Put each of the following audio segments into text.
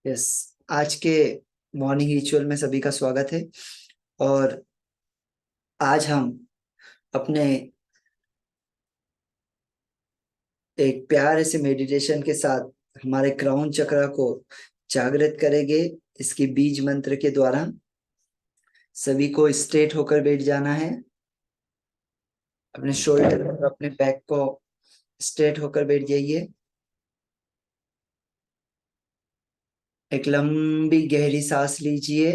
Yes. आज के morning ritual में सभी का स्वागत है। और आज हम अपने एक प्यारे से मेडिटेशन के साथ हमारे क्राउन चक्र को जागृत करेंगे। इसकी बीज मंत्र के द्वारा सभी को स्ट्रेट होकर बैठ जाना है। अपने शोल्डर और अपने बैक को स्ट्रेट होकर बैठ जाइए। एक लंबी गहरी सांस लीजिए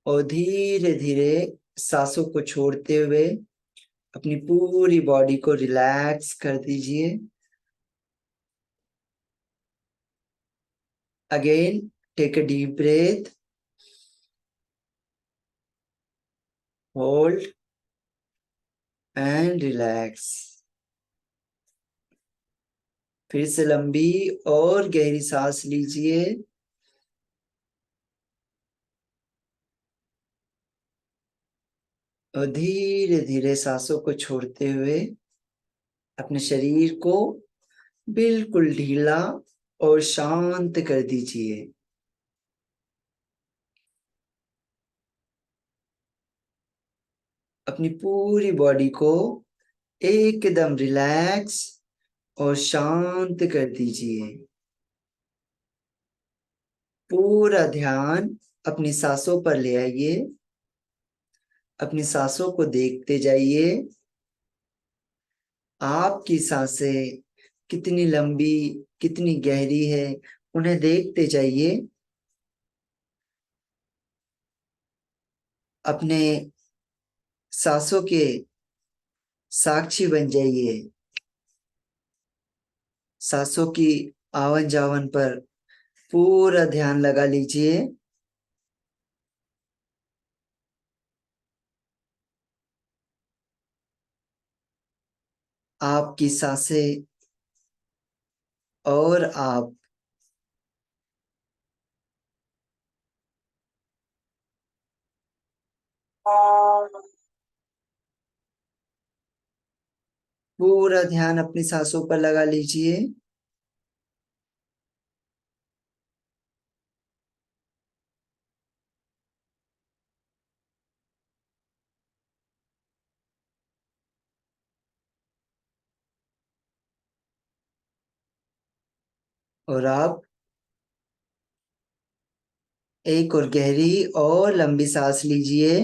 और धीरे धीरे सांसों को छोड़ते हुए अपनी पूरी बॉडी को रिलैक्स कर दीजिए। Again, take a deep breath, hold and relax. फिर से लंबी और गहरी सांस लीजिए और धीरे धीरे सांसों को छोड़ते हुए अपने शरीर को बिल्कुल ढीला और शांत कर दीजिए। अपनी पूरी बॉडी को एकदम रिलैक्स और शांत कर दीजिए। पूरा ध्यान अपनी सांसों पर ले आइए। अपनी सांसों को देखते जाइए। आपकी सांसें कितनी लंबी, कितनी गहरी है, उन्हें देखते जाइए। अपने सांसों के साक्षी बन जाइए। सांसों की आवन जावन पर पूरा ध्यान लगा लीजिए। आपकी सांसें और आप पूरा ध्यान अपनी सांसों पर लगा लीजिए। और आप एक और गहरी और लंबी सांस लीजिए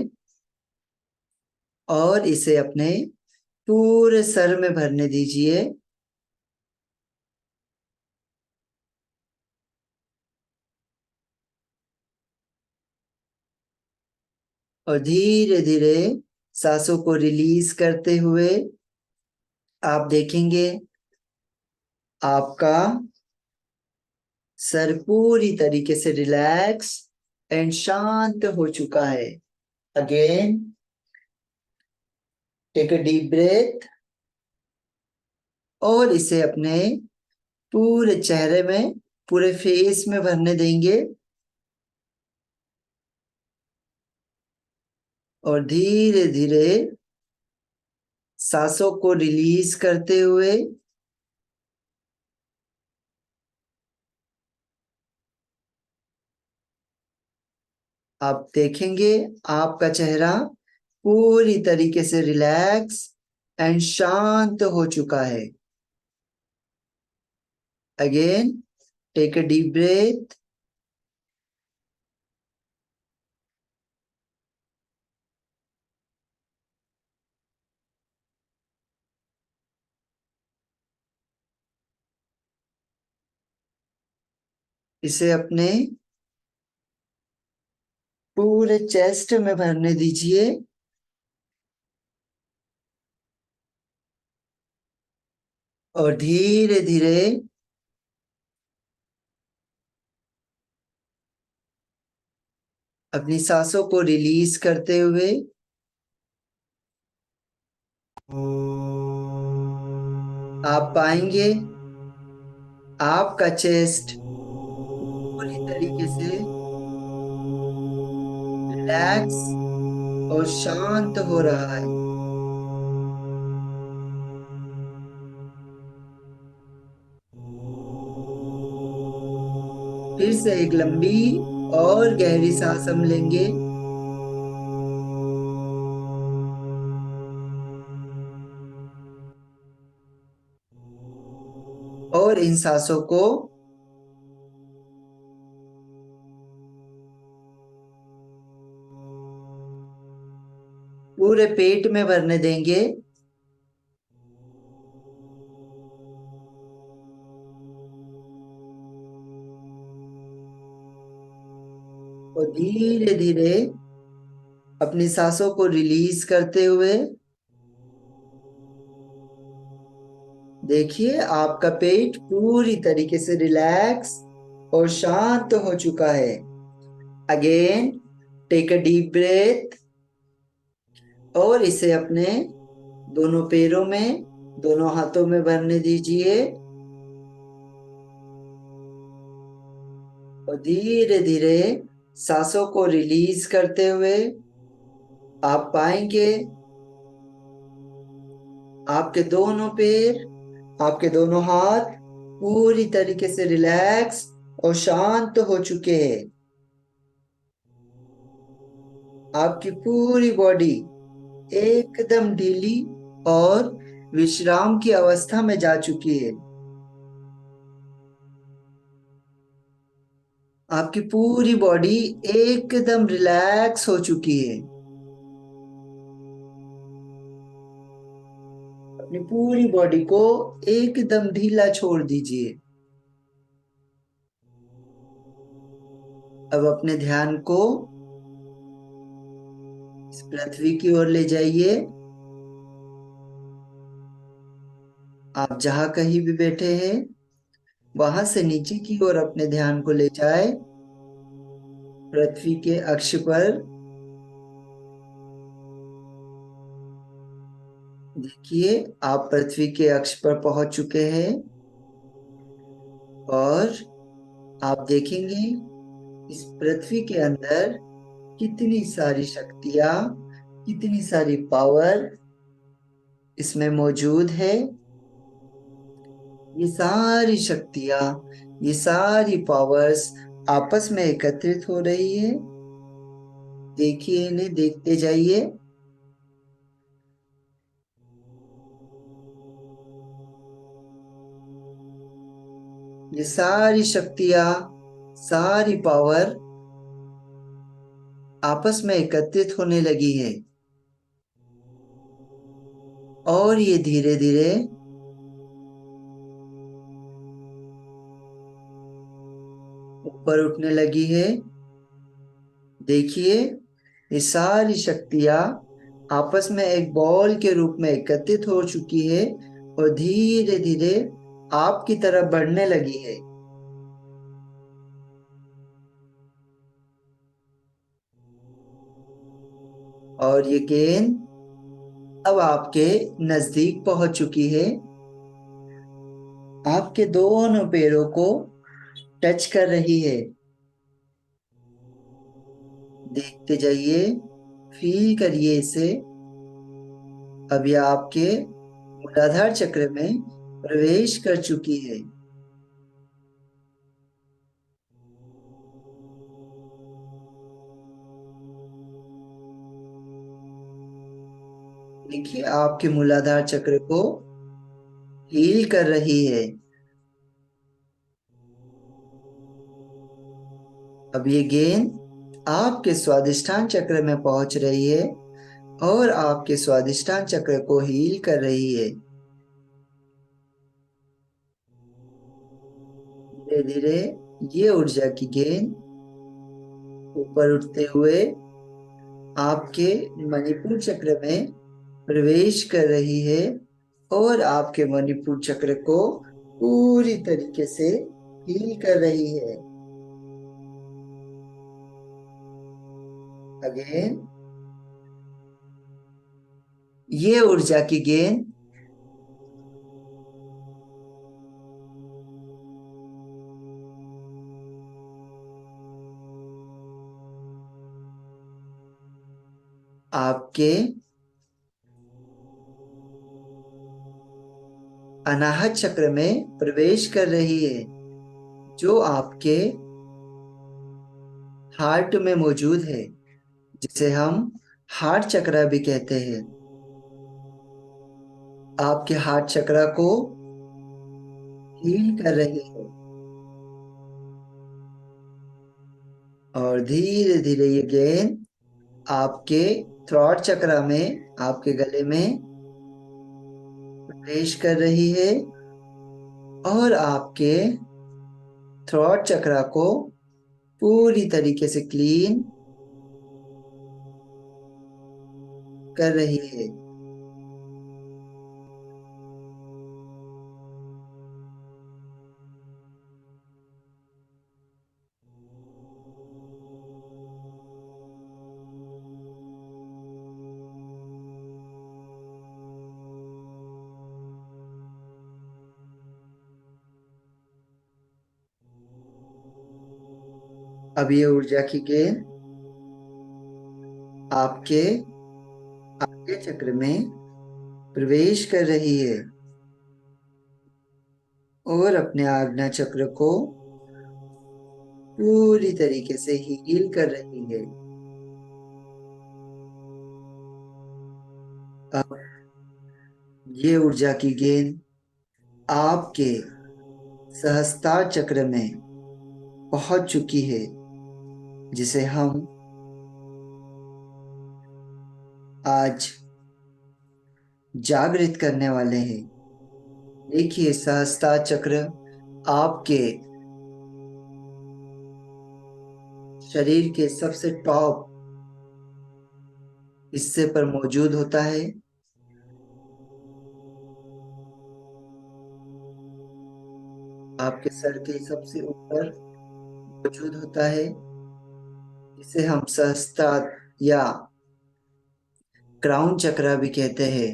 और इसे अपने पूरे सर में भरने दीजिए। और धीरे धीरे सांसों को रिलीज करते हुए आप देखेंगे आपका सर पूरी तरीके से रिलैक्स एंड शांत हो चुका है। Again, take a deep breath और इसे अपने पूरे चेहरे में, पूरे फेस में भरने देंगे। और धीरे धीरे सांसों को रिलीज करते हुए आप देखेंगे आपका चेहरा पूरी तरीके से रिलैक्स एंड शांत हो चुका है। Again, take a deep breath इसे अपने पूरे चेस्ट में भरने दीजिए। और धीरे धीरे अपनी सांसों को रिलीज करते हुए आप पाएंगे आपका चेस्ट पूरी तरीके से रिलैक्स और शांत हो रहा है। फिर से एक लंबी और गहरी सांस हम लेंगे। और इन सांसों को पूरे पेट में भरने देंगे। और धीरे धीरे अपनी सांसों को रिलीज करते हुए देखिए आपका पेट पूरी तरीके से रिलैक्स और शांत हो चुका है। Again take a deep breath और इसे अपने दोनों पैरों में, दोनों हाथों में भरने दीजिए। और धीरे धीरे सांसों को रिलीज करते हुए आप पाएंगे आपके दोनों पैर, आपके दोनों हाथ पूरी तरीके से रिलैक्स और शांत हो चुके हैं। आपकी पूरी बॉडी एकदम ढीली और विश्राम की अवस्था में जा चुकी है। आपकी पूरी बॉडी एकदम रिलैक्स हो चुकी है। अपनी पूरी बॉडी को एकदम ढीला छोड़ दीजिए। अब अपने ध्यान को इस पृथ्वी की ओर ले जाइए। आप जहां कहीं भी बैठे हैं वहां से नीचे की ओर अपने ध्यान को ले जाए। पृथ्वी के अक्ष पर देखिए आप पृथ्वी के अक्ष पर पहुंच चुके हैं। और आप देखेंगे इस पृथ्वी के अंदर कितनी सारी शक्तियां, कितनी सारी पावर इसमें मौजूद है। ये सारी शक्तियां, ये सारी पावर्स आपस में एकत्रित हो रही है। देखिए इन्हें, देखते जाइए। ये सारी शक्तियां, सारी पावर आपस में एकत्रित होने लगी है। और ये धीरे धीरे ऊपर उठने लगी है। देखिए ये सारी शक्तियां आपस में एक बॉल के रूप में एकत्रित हो चुकी है और धीरे धीरे आपकी तरफ बढ़ने लगी है। और ये गेंद अब आपके नजदीक पहुंच चुकी है। आपके दोनों पैरों को टच कर रही है। देखते जाइए, फील करिए इसे। अब यह आपके मूलाधार चक्र में प्रवेश कर चुकी है। देखिए आपके मूलाधार चक्र को हील कर रही है। अब ये गेंद आपके स्वादिष्ठान चक्र में पहुंच रही है और आपके स्वादिष्ठान चक्र को हील कर रही है। धीरे धीरे ये ऊर्जा की गेंद ऊपर उठते हुए आपके मणिपुर चक्र में प्रवेश कर रही है और आपके मणिपुर चक्र को पूरी तरीके से हील कर रही है। अगेन ये ऊर्जा की गेंद आपके अनाहत चक्र में प्रवेश कर रही है, जो आपके हार्ट में मौजूद है, जिसे हम हार्ट चक्र भी कहते हैं। आपके हार्ट चक्र को हील कर रही है और धीरे धीरे ये गेंद आपके थ्रोट चक्र में, आपके गले में प्रवेश कर रही है और आपके थ्रोट चक्र को पूरी तरीके से क्लीन कर रही है। अब ये ऊर्जा की गेंद आपके आज्ञा चक्र में प्रवेश कर रही है और अपने आज्ञा चक्र को पूरी तरीके से हील कर रही है। अब ये ऊर्जा की गेंद आपके सहस्त्रार चक्र में पहुंच चुकी है, जिसे हम आज जागृत करने वाले हैं। देखिए, सहस्त्रार चक्र आपके शरीर के सबसे टॉप हिस्से पर मौजूद होता है। आपके सर के सबसे ऊपर मौजूद होता है, इसे हम सहस्त्रार या क्राउन चक्र भी कहते हैं।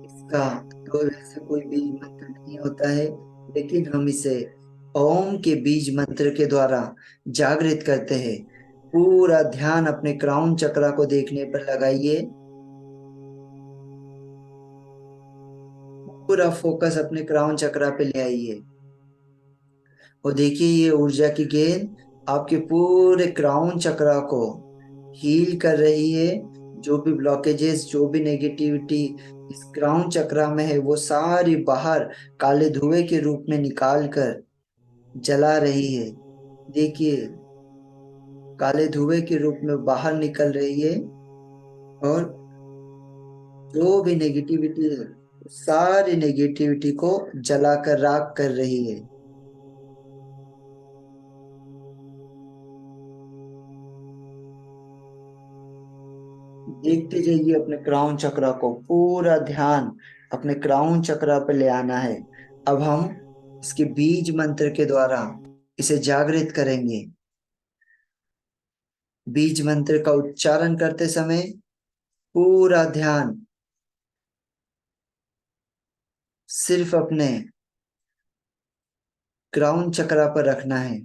इसका तो वैसे कोई बीज मंत्र नहीं होता है, लेकिन हम इसे ओम के बीज मंत्र के द्वारा जागृत करते हैं। पूरा ध्यान अपने क्राउन चक्र को देखने पर लगाइए। पूरा फोकस अपने क्राउन चक्र पे ले आइए और देखिए, ये ऊर्जा की गेंद आपके पूरे क्राउन चक्र को हील कर रही है। जो भी ब्लॉकेजेस, जो भी नेगेटिविटी इस क्राउन चक्र में है, वो सारी बाहर काले धुएं के रूप में निकाल कर जला रही है। देखिए, काले धुएं के रूप में बाहर निकल रही है और जो भी नेगेटिविटी है, सारी नेगेटिविटी को जलाकर राख कर रही है। देखते जाइए अपने क्राउन चक्र को, पूरा ध्यान अपने क्राउन चक्र पर ले आना है। अब हम इसके बीज मंत्र के द्वारा इसे जागृत करेंगे। बीज मंत्र का उच्चारण करते समय पूरा ध्यान सिर्फ अपने क्राउन चक्र पर रखना है।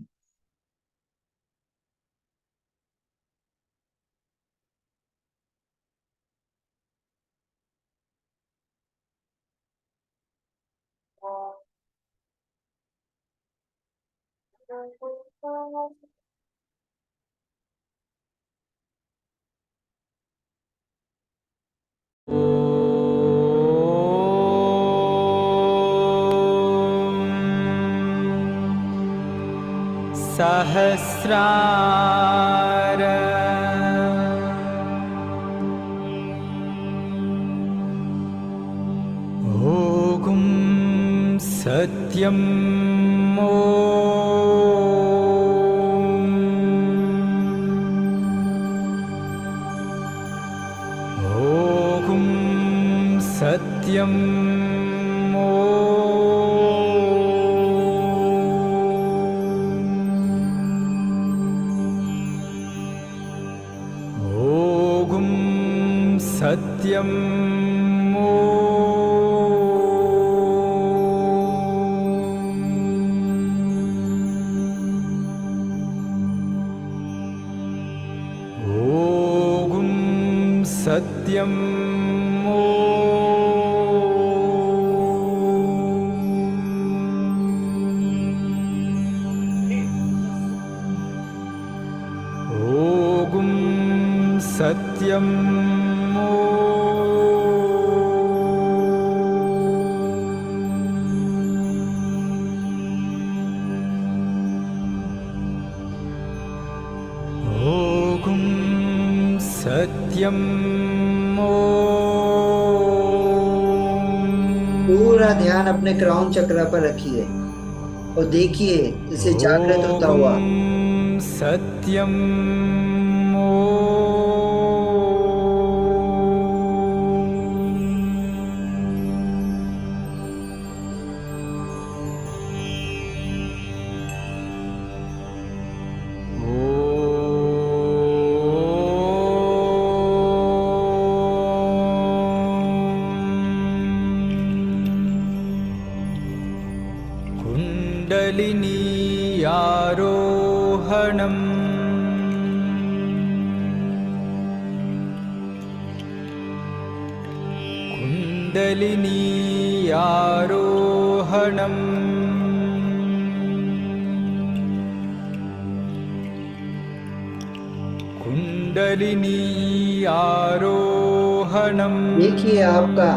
सहस्रार ओगुं सत्यम् ओगुं सत्यम् सत्यम् ओगुं सत्यम् सत्यम् ॐ सत्यम् पूरा ध्यान अपने क्राउन चक्र पर रखिए और देखिए इसे जागृत होता हुआ। ॐ सत्यम् कुण्डलिनी आरोहणम् कुण्डलिनी आरोहणम् कुण्डलिनी आरोहणम् देखिए आपका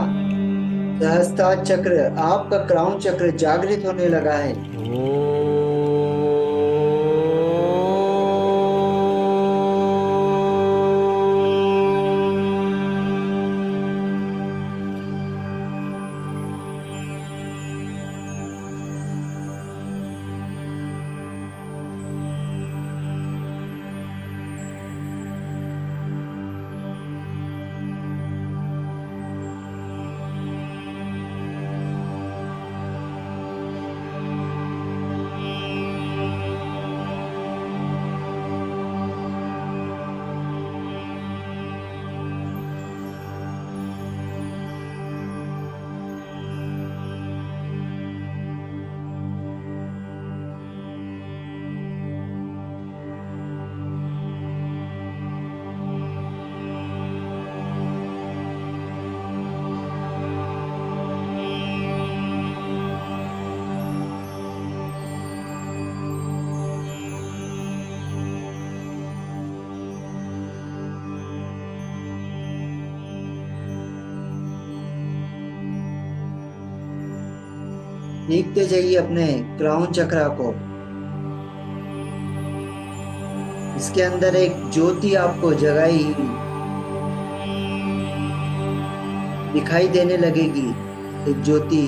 सहस्त्रार चक्र, आपका क्राउन चक्र जागृत होने लगा है। देखते जाइए अपने क्राउन चक्रा को। इसके अंदर एक ज्योति आपको जगाई दिखाई देने लगेगी, एक ज्योति।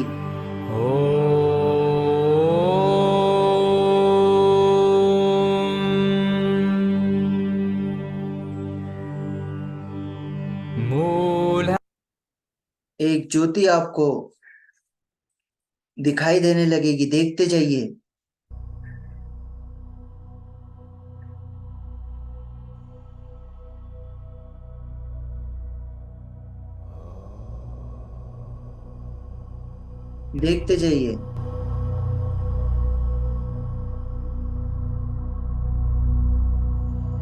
मूल एक ज्योति आपको दिखाई देने लगेगी, देखते जाइए। देखते जाइए।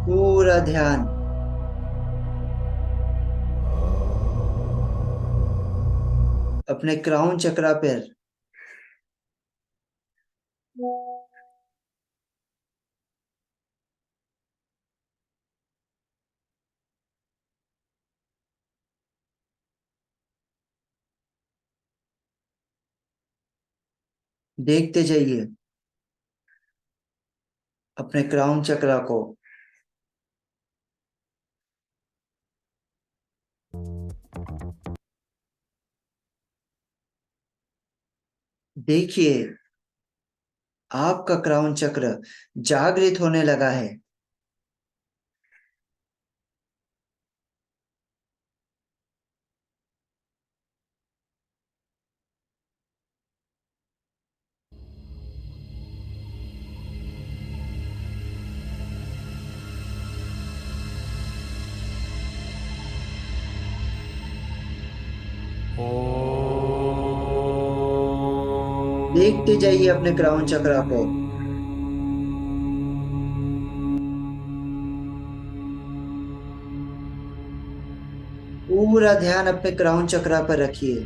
पूरा ध्यान अपने क्राउन चक्रा पर। देखते जाइए अपने क्राउन चक्रा को। देखिए आपका क्राउन चक्र जागृत होने लगा है। देखते जाइए अपने क्राउन चक्रा को। पूरा ध्यान अपने क्राउन चक्रा पर रखिए।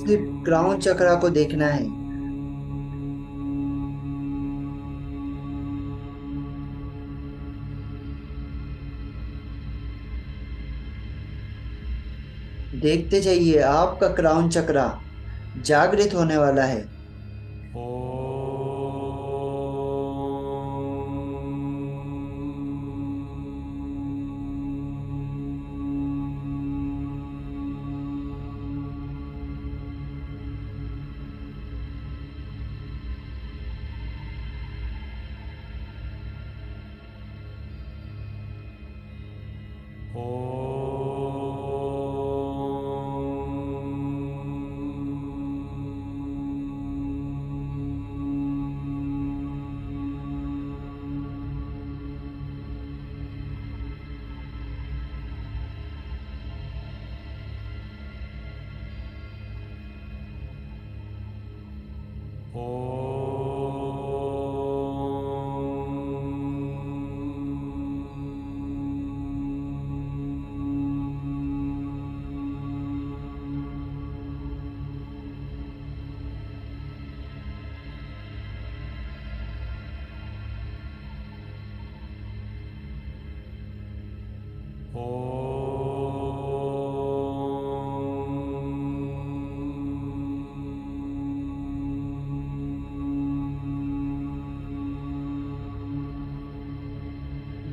सिर्फ क्राउन चक्रा को देखना है। देखते जाइए, आपका क्राउन चक्रा जागृत होने वाला है।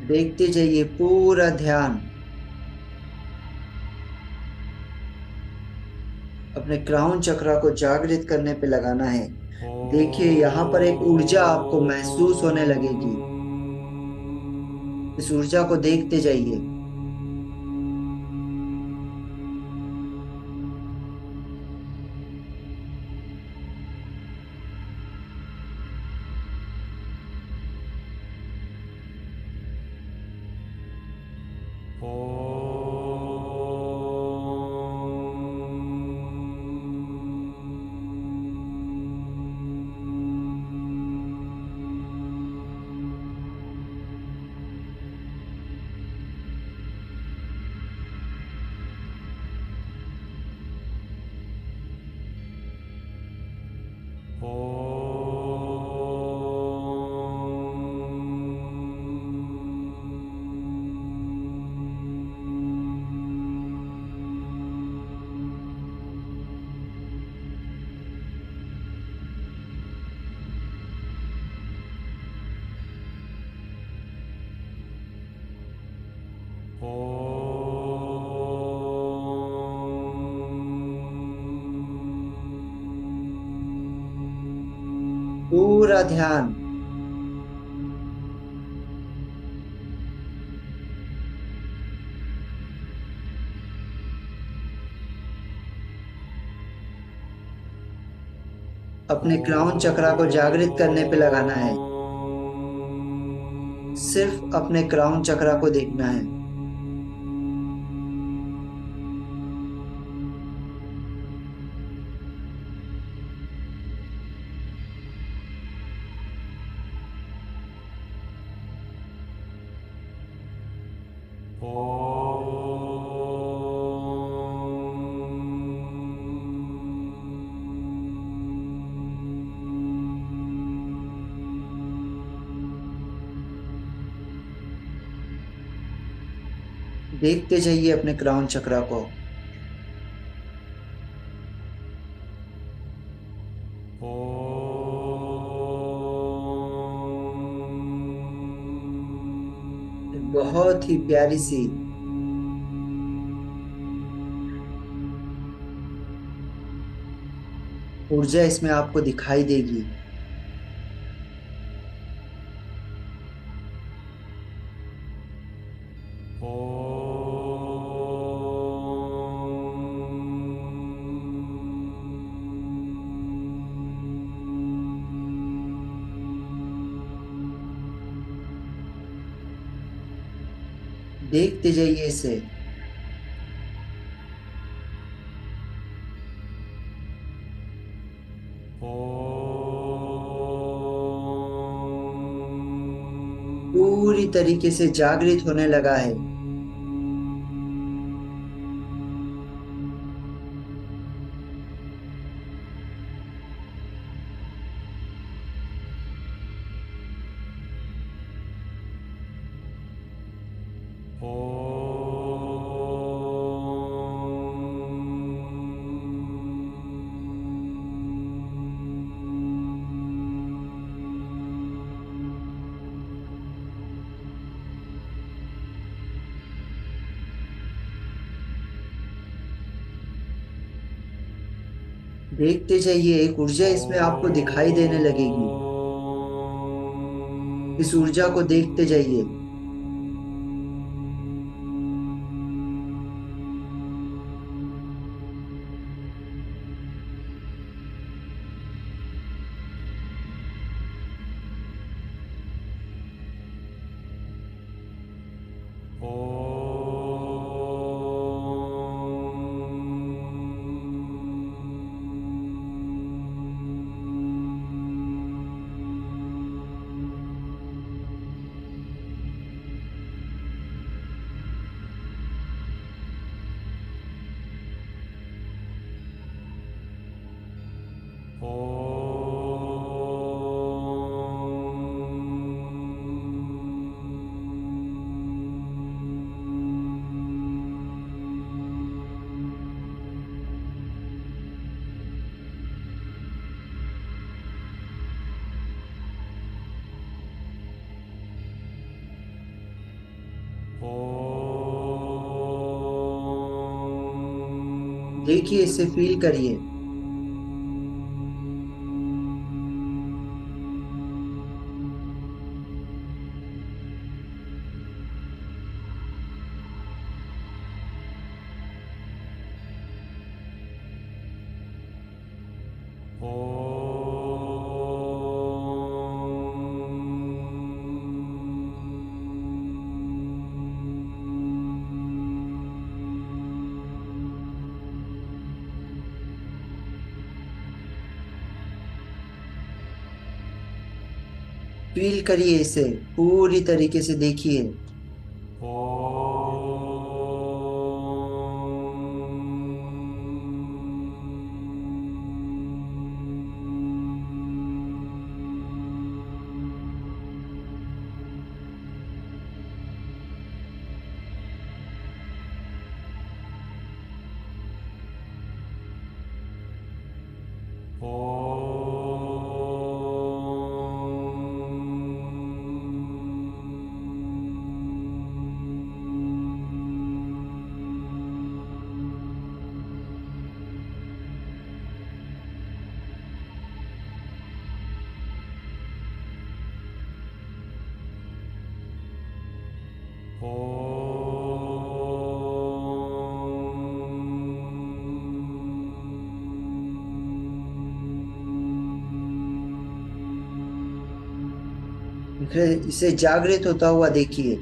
देखते जाइए, पूरा ध्यान अपने क्राउन चक्रा को जागृत करने पे लगाना है। देखिए, यहाँ पर एक ऊर्जा आपको महसूस होने लगेगी। इस ऊर्जा को देखते जाइए। पूरा ध्यान अपने क्राउन चक्रा को जागृत करने पे लगाना है। सिर्फ अपने क्राउन चक्रा को देखना है। देखते जाइए अपने क्राउन चक्रा को। बहुत ही प्यारी सी ऊर्जा इसमें आपको दिखाई देगी। देखते जाइए इसे। पूरी तरीके से जागृत होने लगा है। देखते जाइए, एक ऊर्जा इसमें आपको दिखाई देने लगेगी। इस ऊर्जा को देखते जाइए। देखिए, इसे फील करिए। फील करिए इसे, पूरी तरीके से देखिए। इसे जागृत होता हुआ देखिए।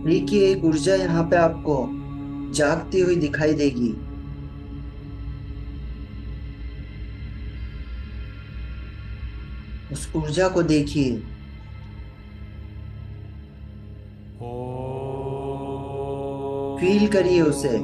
देखिए एक ऊर्जा यहाँ पे आपको जागती हुई दिखाई देगी। उस ऊर्जा को देखिए, फील करिए उसे।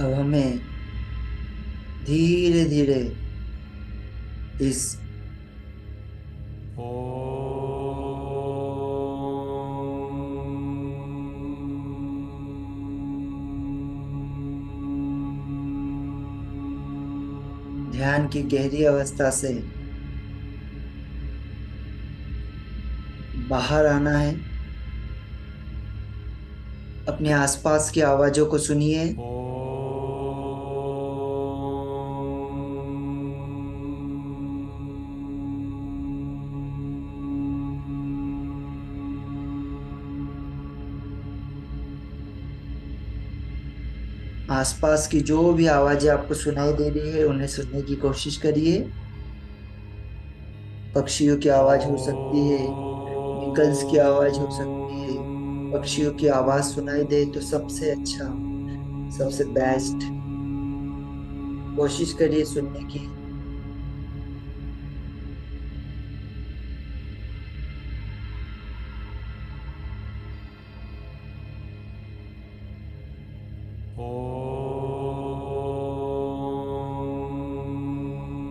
अब हमें धीरे धीरे इस ध्यान की गहरी अवस्था से बाहर आना है। अपने आसपास की आवाजों को सुनिए। आसपास की जो भी आवाजें आपको सुनाई दे रही है उन्हें सुनने की कोशिश करिए। पक्षियों की आवाज हो सकती है, व्हीकल्स की आवाज हो सकती है। पक्षियों की आवाज सुनाई दे तो सबसे अच्छा, सबसे बेस्ट। कोशिश करिए सुनने की।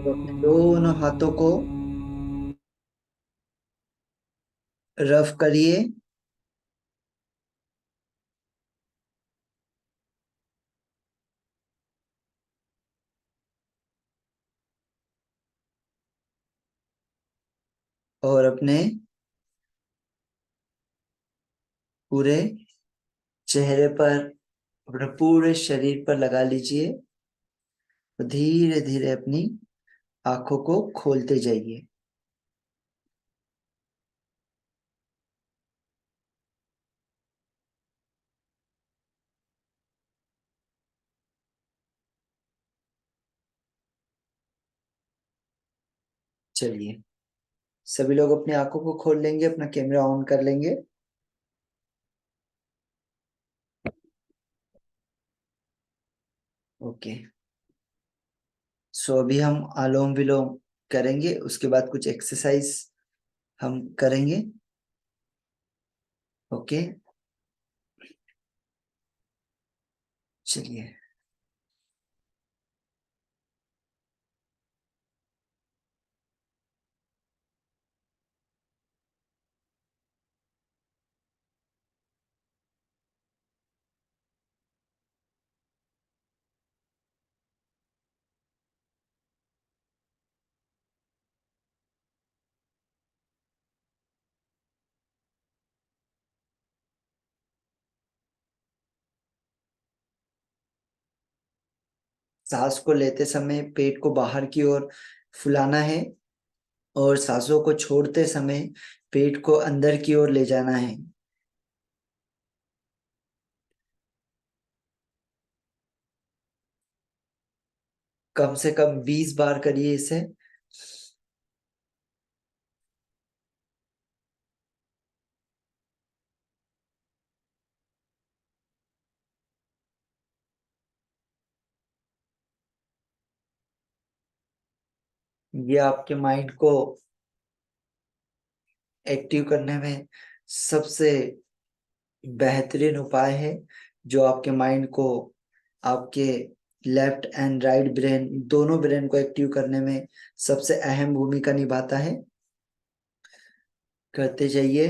अब अपने दोनों हाथों को रफ करिए। और अपने पूरे चेहरे पर, अपने पूरे शरीर पर लगा लीजिए। धीरे धीरे अपनी आंखों को खोलते जाइए। चलिए, सभी लोग अपनी आंखों को खोल लेंगे, अपना कैमरा ऑन कर लेंगे। ओके। सो अभी हम अनुलोम विलोम करेंगे, उसके बाद कुछ एक्सरसाइज हम करेंगे। ओके, चलिए। सांस को लेते समय पेट को बाहर की ओर फुलाना है और सांसों को छोड़ते समय पेट को अंदर की ओर ले जाना है। कम से कम 20 बार करिए इसे। ये आपके माइंड को एक्टिव करने में सबसे बेहतरीन उपाय है, जो आपके माइंड को, आपके लेफ्ट एंड राइट ब्रेन, दोनों ब्रेन को एक्टिव करने में सबसे अहम भूमिका निभाता है। करते जाइए।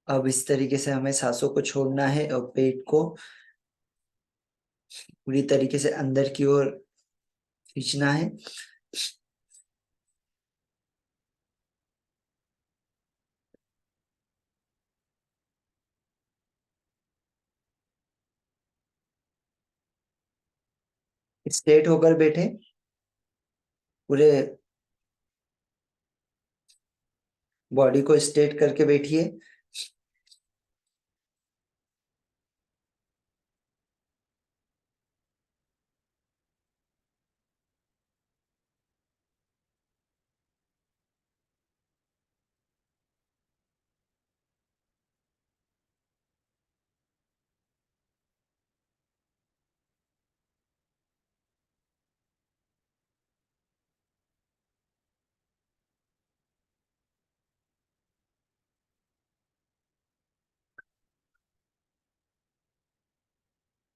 अब इस तरीके से हमें सांसों को छोड़ना है और पेट को पूरी तरीके से अंदर की ओर खींचना है। स्ट्रेट होकर बैठे, पूरे बॉडी को स्ट्रेट करके बैठिए।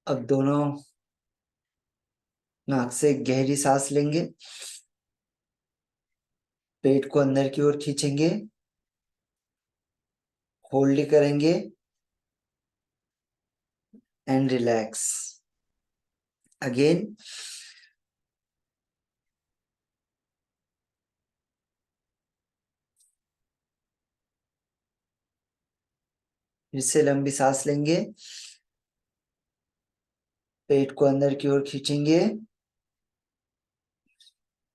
अब दोनों नाक से गहरी सांस लेंगे, पेट को अंदर की ओर खींचेंगे, होल्ड करेंगे एंड रिलैक्स। अगेन। फिर से लंबी सांस लेंगे, पेट को अंदर की ओर खींचेंगे,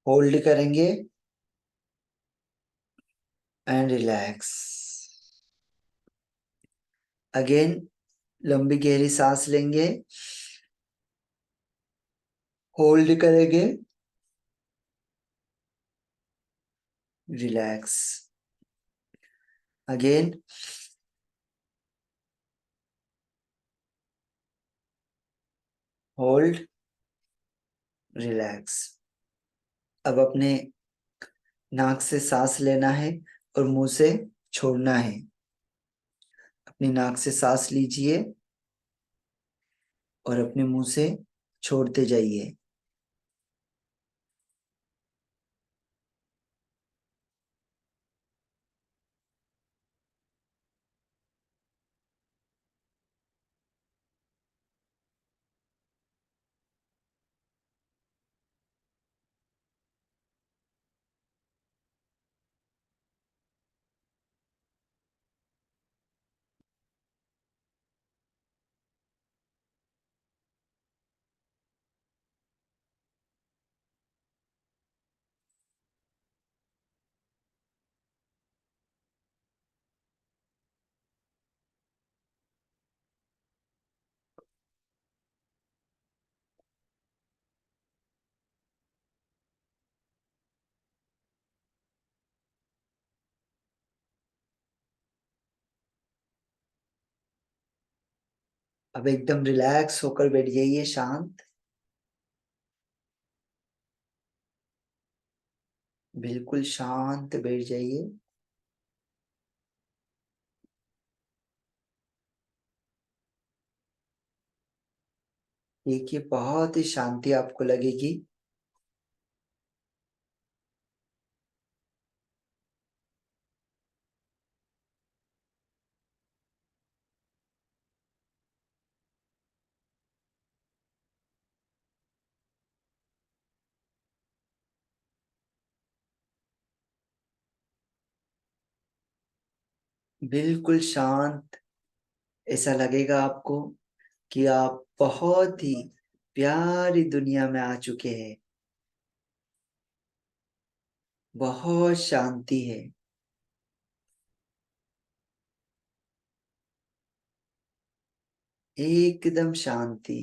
होल्ड करेंगे एंड रिलैक्स। अगेन लंबी गहरी सांस लेंगे, होल्ड करेंगे, रिलैक्स। Again hold, relax. अब अपने नाक से सांस लेना है और मुंह से छोड़ना है। अपनी नाक से सांस लीजिए और अपने मुंह से छोड़ते जाइए। अब एकदम रिलैक्स होकर बैठ जाइए, शांत, बिल्कुल शांत बैठ जाइए। देखिए बहुत ही शांति आपको लगेगी। बिल्कुल शांत। ऐसा लगेगा आपको कि आप बहुत ही प्यारी दुनिया में आ चुके हैं। बहुत शांति है। एकदम शांति।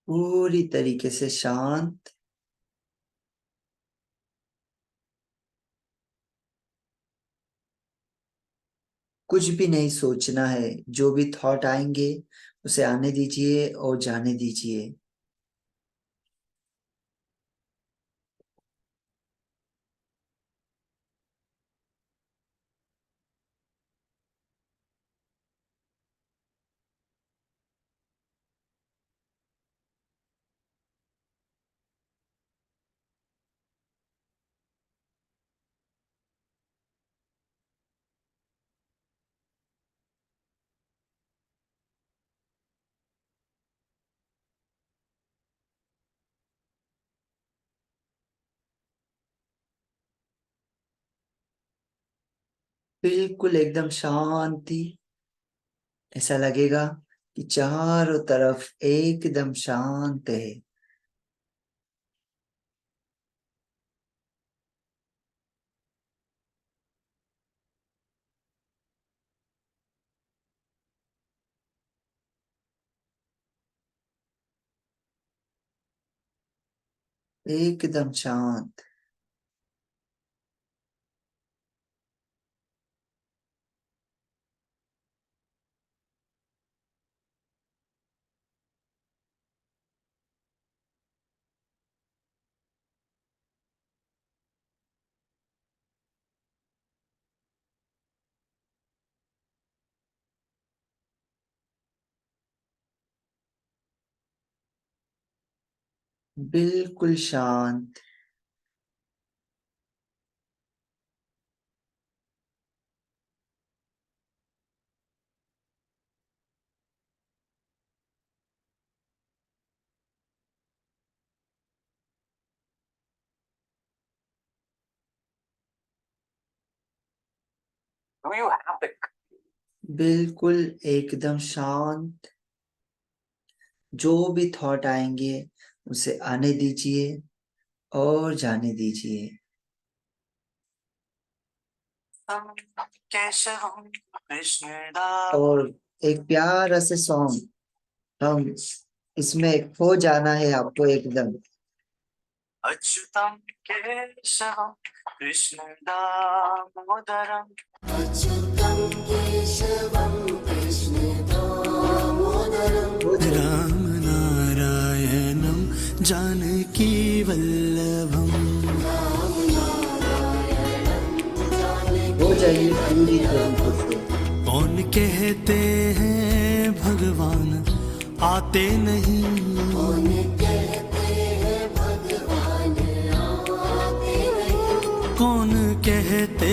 पूरी तरीके से शांत। कुछ भी नहीं सोचना है, जो भी थॉट आएंगे उसे आने दीजिए और जाने दीजिए। बिल्कुल एकदम शांति। ऐसा लगेगा कि चारों तरफ एकदम शांत है। एकदम शांत। बिल्कुल शांत। बिल्कुल एकदम शांत। जो भी थॉट आएंगे उसे आने दीजिए और जाने दीजिए। और एक प्यारा से सॉन्ग, हम इसमें खो जाना है आपको एकदम। अच्युतम केशवम कृष्ण दामोदरम अच्युतम केशवम कृष्ण दामोदरम राम नारायणम जानकी वल्लभम। हो जाइए पूरी तरीके से। कौन कहते हैं भगवान आते नहीं, कौन कहते हैं भगवान आते नहीं, कौन कहते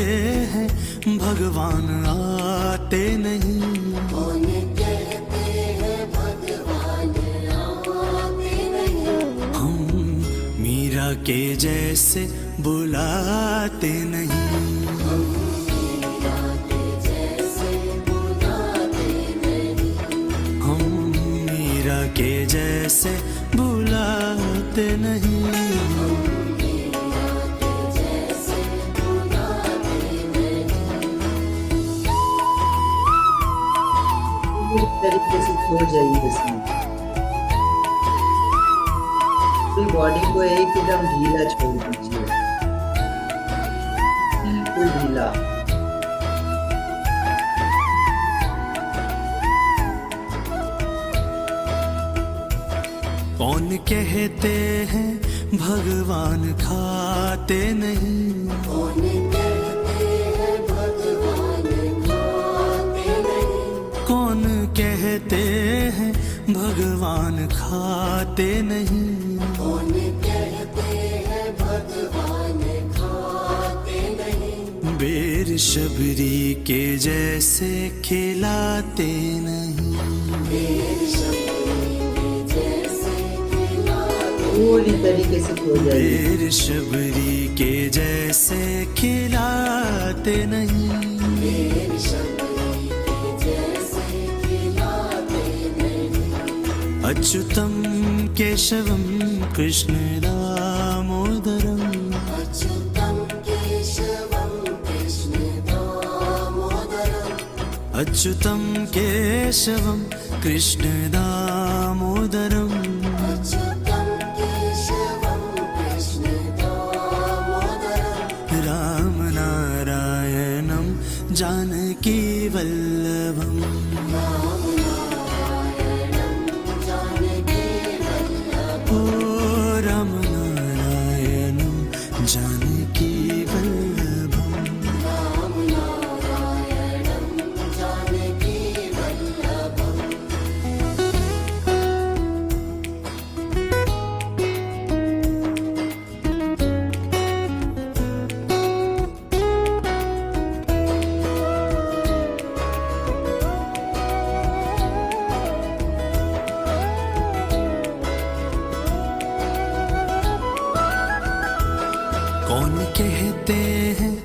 हैं भगवान आते नहीं, कौन कहते हैं भगवान आते नहीं। हम मीरा के जैसे बुलाते नहीं, के जैसे बुलाते नहीं। पूरी तरीके से खो जाइए इसमें। पूरी बॉडी को एकदम ढीला छोड़ दीजिए, बिल्कुल ढीला। कौन कहते हैं भगवान खाते नहीं, कौन कहते हैं भगवान खाते नहीं, कौन कहते हैं भगवान खाते नहीं, कौन कहते हैं भगवान खाते नहीं, बेर शबरी के जैसे खिलाते नहीं, बेर पूरी तरीके से खो जाइए। बेर शबरी के जैसे खिलाते नहीं, बेर शबरी के जैसे खिलाते नहीं, अच्युतम केशवम कृष्ण दामोदरम, अच्युतम केशवम कृष्ण दामोदरम, अच्युतम केशवम कृष्ण दामोदरम, राम नारायणं जानकी वल्लभम, राम नारायणं जानकी वल्लभम, ओ राम नारायणं जानकी वल्लभम, राम नारायणं जानकी वल्लभम। कौन कहते हैं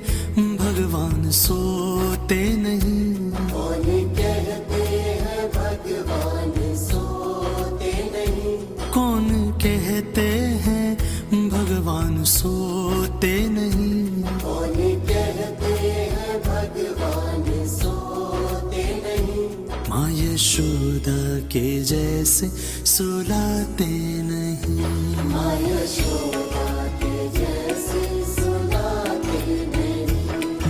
भगवान सोते नहीं, कौन कहते हैं भगवान सोते नहीं, कौन कहते हैं भगवान सोते नहीं, कौन कहते हैं भगवान सोते नहीं, माँ यशोदा के जैसे सुलाते नहीं, माँ यशोदा के जैसे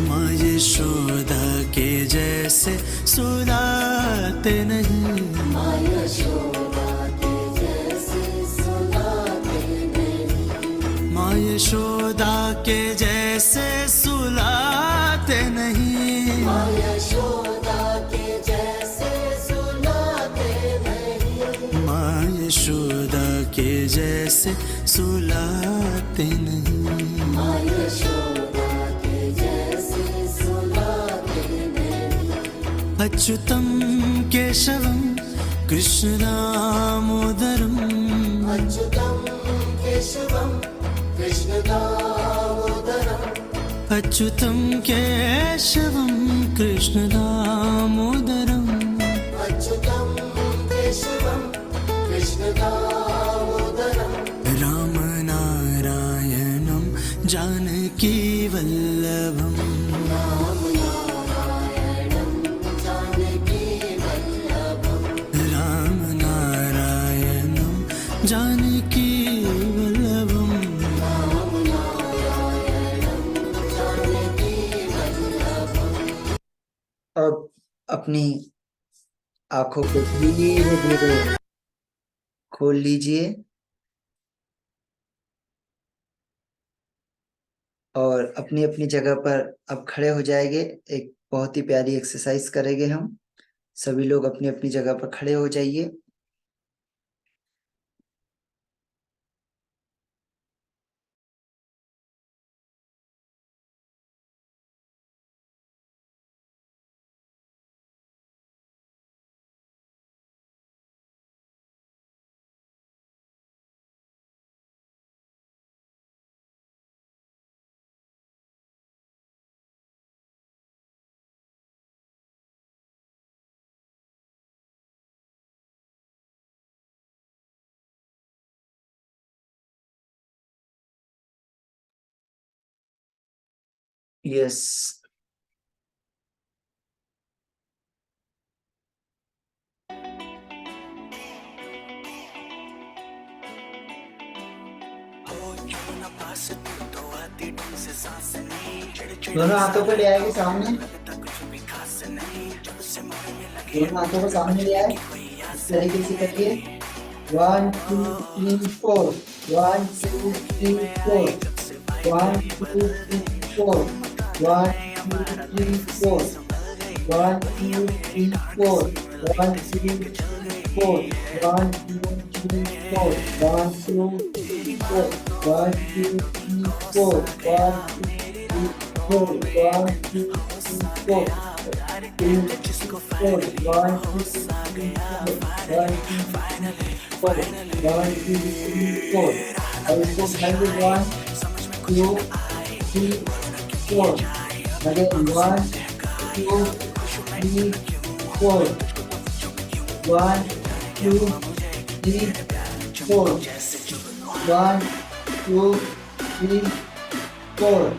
माँ यशोदा के जैसे सुलाते नहीं, माँ यशोदा के जैसे सुलाते नहीं, माँ यशोदा के जैसे सुलाते नहीं, माँ यशोदा के जैसे सुलाते नहीं, माँ यशोदा के जैसे सुलाते नहीं, माँ यशोदा के जैसे सुलाते नहीं, अच्युतम केशवम कृष्ण दामोदरम, अच्युतम केशवम कृष्ण दामोदरम, अच्युतम केशवम कृष्ण दामोदरम, अच्युतम केशवम कृष्ण दामोदरम, राम नारायणं जानकी वल्लभम, राम नारायणं जानकी वल्लभम, राम नारायणं जानकी वल्लभम, राम नारायणं जानकी वल्लभम। अब अपनी आंखों को धीरे धीरे खोल लीजिए और अपनी अपनी जगह पर अब खड़े हो जाएंगे। एक बहुत ही प्यारी एक्सरसाइज करेंगे हम। सभी लोग अपनी अपनी जगह पर खड़े हो जाइए। यस, दोनों हाथों को ले आएंगे सामने, दोनों हाथों को सामने ले आए, इस तरीके से करके 1 2 3 4, 1 2 3 4, 1 2 3 4, 1 2 3 4, 1 2 3 4, 1 2 3 4, 1 2 3 4, 1 2 3 4, 1 2 3 4, 1 2 3 4, 1 2 3 4, 2 4, 1 2 3 4, 1 2 1 2 3 4, अब इसको उठाएंगे 1 2 3 4, again 1 2 3 4, 1 2 3 4, 1 2 3 4,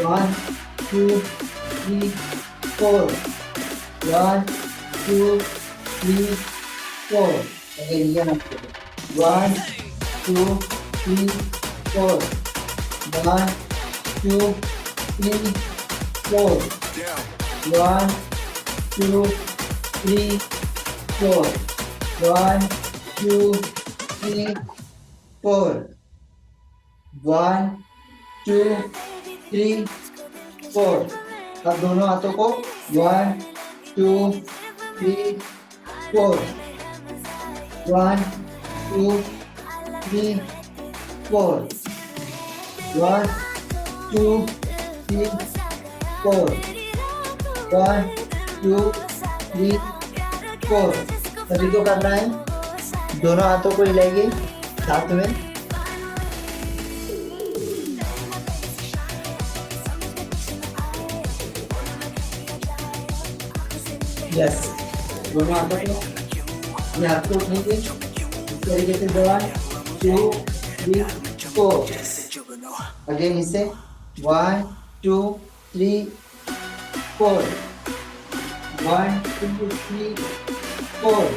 1 2 3 4, 1 2 3 4, again here 1 2 3 4, 1 2 3 4, 1 2 3 4, 1 2 3 4, 1 2 3 4, अब दोनों हाथों को 1 2 3 4, 1 2 3 4, 1 2 3 4, 1 2 3 4, सभी को करना है, दोनों हाथों को हिलाइए साथ में, यस, दोनों हाथों को ये हाथ को उठाएंगे इस तरीके से 1 2 3 4, अगेन इसे 1 2 3 4, 1 2 3 4,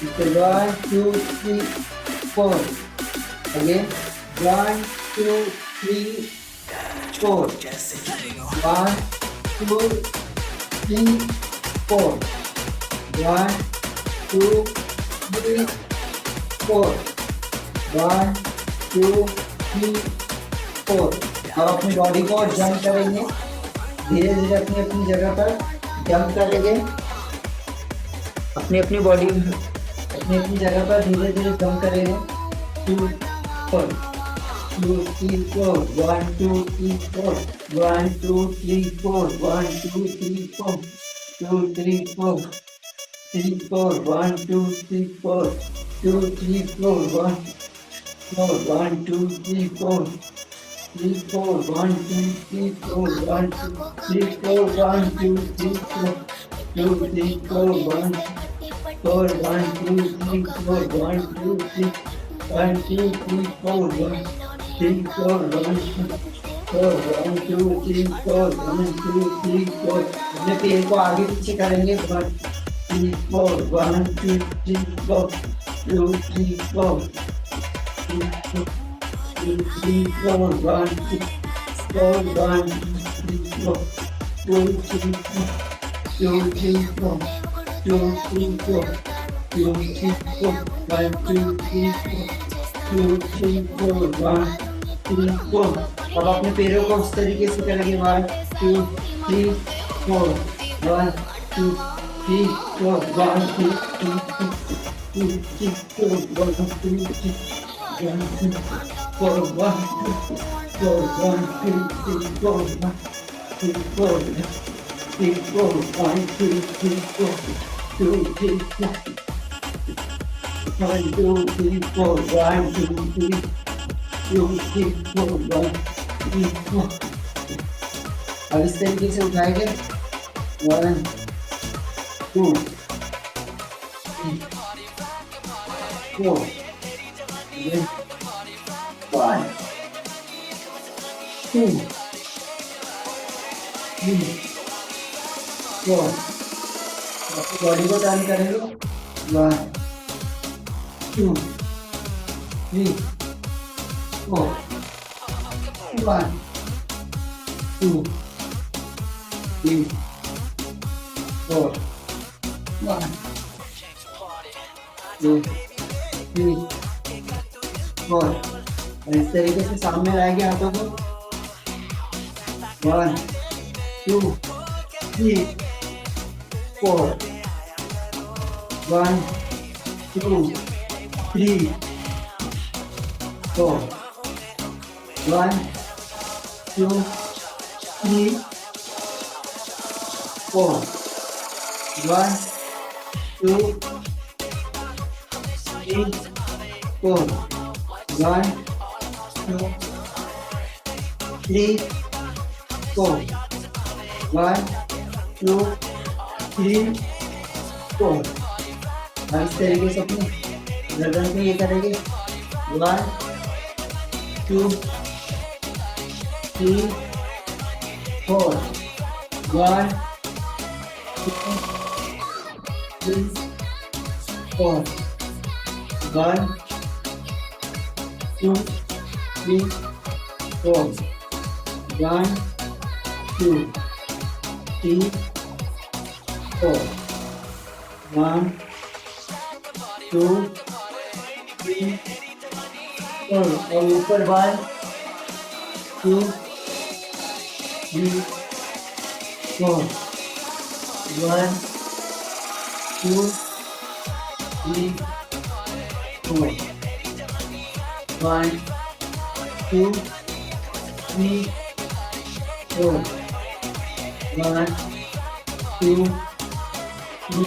इसे 1 2 3 4, अगेन 1 2 3 4, 1 2 3 4, 1 2 3 4, 1 2 3 4, अब अपनी बॉडी को जंप करेंगे, धीरे धीरे अपनी अपनी जगह पर जंप करेंगे, अपनी अपनी बॉडी अपनी अपनी जगह पर धीरे धीरे जंप करेंगे, 2 4 2 3 4, 1 2 3 4, 1 2 3 4, 1 2 3 4, 2 3 4 3 4, 1 2 3 4, 2 3 4, 1 4, 1 2 3 4, 3 4, 1 2 3 4, 1 2 3 4, 1 2 3 4, 2 3 4, 1 4, 1 2 3 4, 1 2 3 1 2 3 4, 1 3 4, 1 4, 1 2 3 4, 1 2 3 4, अपने पैर को आगे पीछे करेंगे, 1 3 4, 1 2 3 4, 2 3 4, 2 3 4, 1 2 4, 1 3 4, 2 3 4, 2 3 4, 2 3 4, 2 3 4, 1 2 3 4, 2 3 4, 1 3 4, अब अपने पैरों को उस तरीके से करेंगे, 1 2 3 4, 1 2 3 4, 1 2 3 4, 2 3 4, 1 2 3 1 2 4, 1 2 4, 1 2 3 4, 1 2 4, 3 4, 1 2 3 4, 2 3 4, 1 2 3 4, 1 2 3 2 3 4, 1 3 4, अब इस तरीके से उठाएंगे, 1 2 3 4, 1 2 3 4, बॉडी को टर्न करेंगे, 1 2 3 4 1 2 3 4 1 2 3 4 और इस तरीके से सामने लाएंगे हाथों को 1 2 3 4 1 2 3 4 1 2 3 4 1 2 3 4 1 2 3 4 1 2 3 4 और इस तरीके से अपने गर्दन पे ये करेंगे 1 2 3 4 1 2 3 4 1 2 3 4 1 2 3 4 1 2 3 4 और ऊपर 1 2 3 4 1 2 3 4 1 2 3 4 1 2 3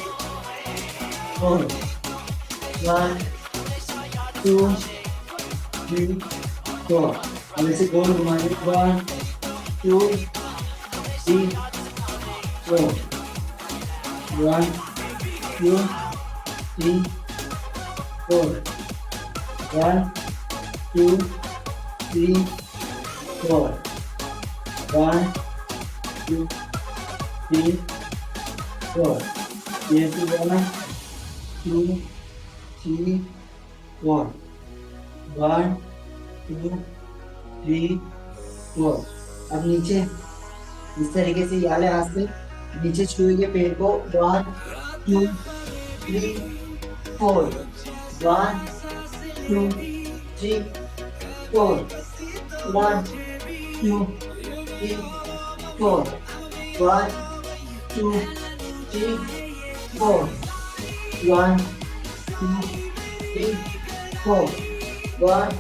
4 1 2 3 4 अब ऐसे गोल घुमाएंगे 1 2 3 4 1 2 3 4 1 2 3 4 1 2 3 4 ये 1 2 3 4 1 2 3 4 अब नीचे इस तरीके से याले हाथ से नीचे छुएंगे पेड़ को 1 2 3 4 1 2 3 4 1 2 3 4 1 2 3 4 1 2 3 4 1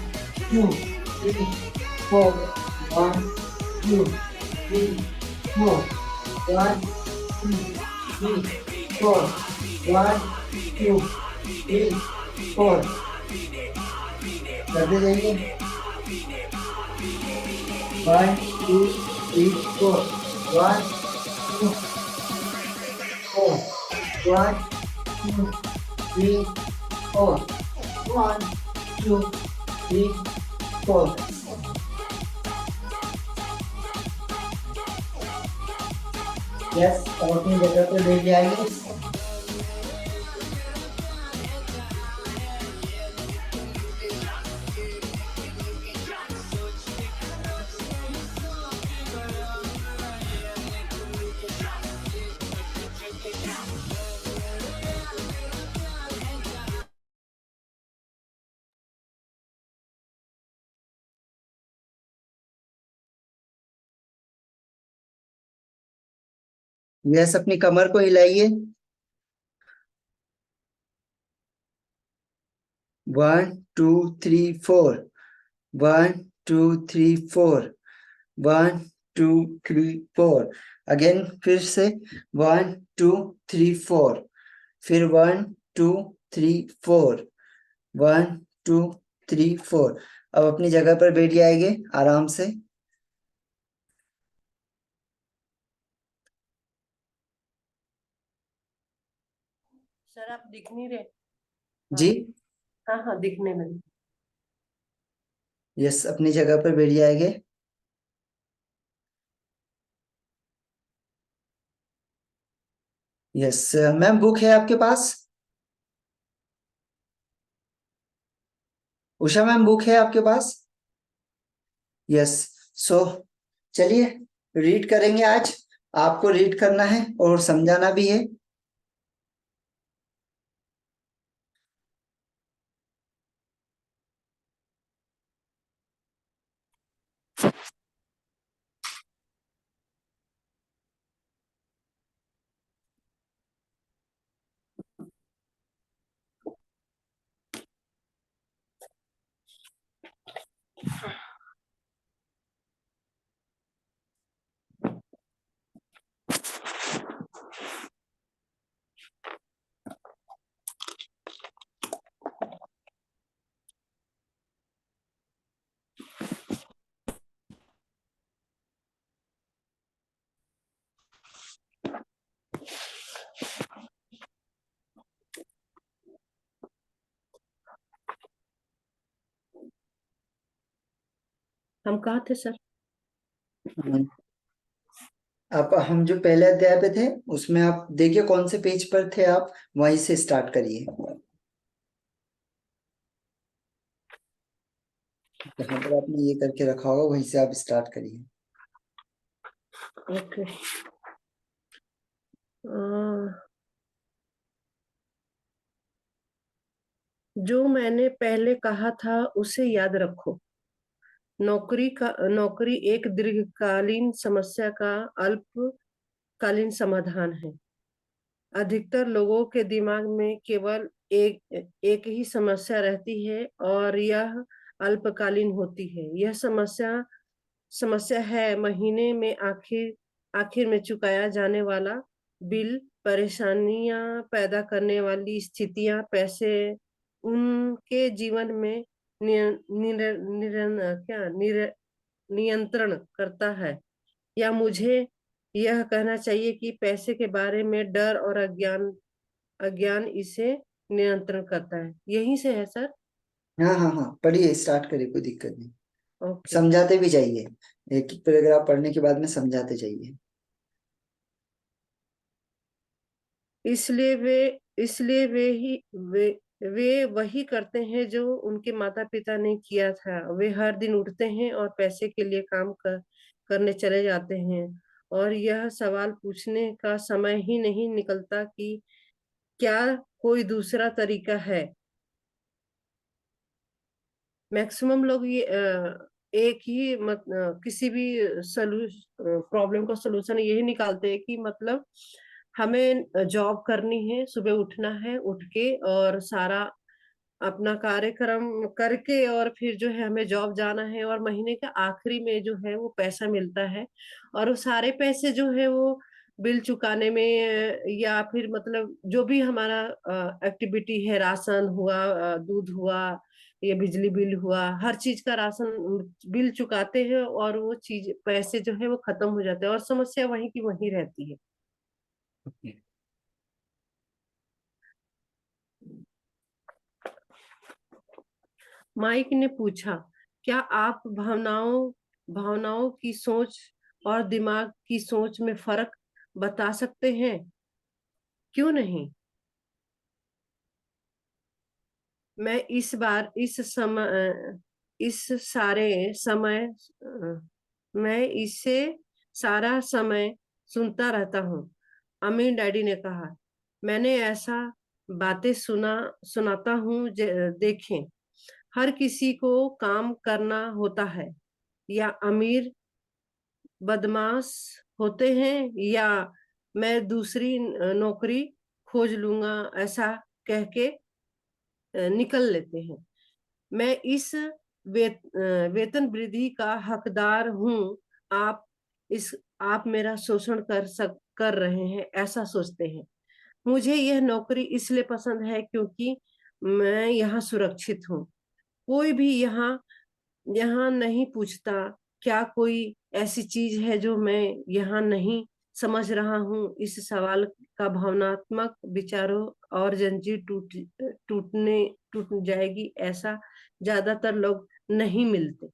2 3 4 1 2 3 4 1 2 3 4 1 2 3 4 करते जाइए 1 2 3 4 1 2 4 1 2 3 4 1 2 3 4 यस अब अपनी जगह पर बैठ जाएंगे यस अपनी कमर को हिलाइए 1 2 3 4 1 2 3 4 1 2 3 4 अगेन फिर से 1 2 3 4 फिर 1 2 3 4 1 2 3 4 अब अपनी जगह पर बैठ जाएंगे आराम से सर आप दिख नहीं रहे जी हाँ हाँ दिखने में यस अपनी जगह पर बैठ जाएंगे यस मैम बुक है आपके पास उषा मैम बुक है आपके पास यस। सो चलिए रीड करेंगे आज। आपको रीड करना है और समझाना भी है। हम कहाँ थे सर? आप हम जो पहले अध्याय पे थे उसमें आप देखिए कौन से पेज पर थे आप, वहीं से स्टार्ट करिए। जहाँ पर आपने ये करके रखा होगा वहीं से आप स्टार्ट करिए। ओके। जो मैंने पहले कहा था उसे याद रखो। नौकरी एक दीर्घकालीन समस्या का अल्पकालीन समाधान है। अधिकतर लोगों के दिमाग में केवल एक ही समस्या रहती है और यह अल्पकालीन होती है। यह समस्या है महीने में आखिर में चुकाया जाने वाला बिल, परेशानियां पैदा करने वाली स्थितियां। पैसे उनके जीवन में नियंत्रण करता है, या मुझे यह कहना चाहिए कि पैसे के बारे में डर और अज्ञान इसे नियंत्रण करता है। यहीं से है सर? हाँ हाँ हाँ, पढ़िए, स्टार्ट करिए, कोई दिक्कत नहीं। ओके। समझाते भी जाइए, एक एक पैराग्राफ पढ़ने के बाद में समझाते जाइए। इसलिए वे इसलिए वे ही वे वही करते हैं जो उनके माता पिता ने किया था। वे हर दिन उठते हैं और पैसे के लिए काम करने चले जाते हैं, और यह सवाल पूछने का समय ही नहीं निकलता कि क्या कोई दूसरा तरीका है। मैक्सिमम लोग ये एक ही किसी भी प्रॉब्लम का सोल्यूशन यही निकालते हैं कि मतलब हमें जॉब करनी है, सुबह उठना है, उठ के और सारा अपना कार्यक्रम करके और फिर जो है हमें जॉब जाना है, और महीने के आखिरी में जो है वो पैसा मिलता है, और वो सारे पैसे जो है वो बिल चुकाने में या फिर मतलब जो भी हमारा एक्टिविटी है, राशन हुआ, दूध हुआ, ये बिजली बिल हुआ, हर चीज का राशन बिल चुकाते हैं, और वो चीज पैसे जो है वो खत्म हो जाते हैं और समस्या वहीं की वहीं रहती है। माइक ने पूछा, क्या आप भावनाओं की सोच और दिमाग की सोच में फर्क बता सकते हैं? क्यों नहीं। मैं इस सारे समय मैं इसे सारा समय सुनता रहता हूँ, अमीर डैडी ने कहा। मैंने ऐसा बातें सुनाता हूँ। देखें, हर किसी को काम करना होता है, या अमीर बदमाश होते हैं, या मैं दूसरी नौकरी खोज लूंगा, ऐसा कह के निकल लेते हैं। मैं इस वेतन वृद्धि का हकदार हूँ। आप आप मेरा शोषण कर रहे हैं, ऐसा सोचते हैं। मुझे यह नौकरी इसलिए पसंद है क्योंकि मैं यहाँ सुरक्षित हूँ। कोई भी यहाँ यहाँ नहीं पूछता क्या कोई ऐसी चीज है जो मैं यहाँ नहीं समझ रहा हूँ। इस सवाल का भावनात्मक विचारों और जंजीर टूट जाएगी, ऐसा ज्यादातर लोग नहीं मिलते।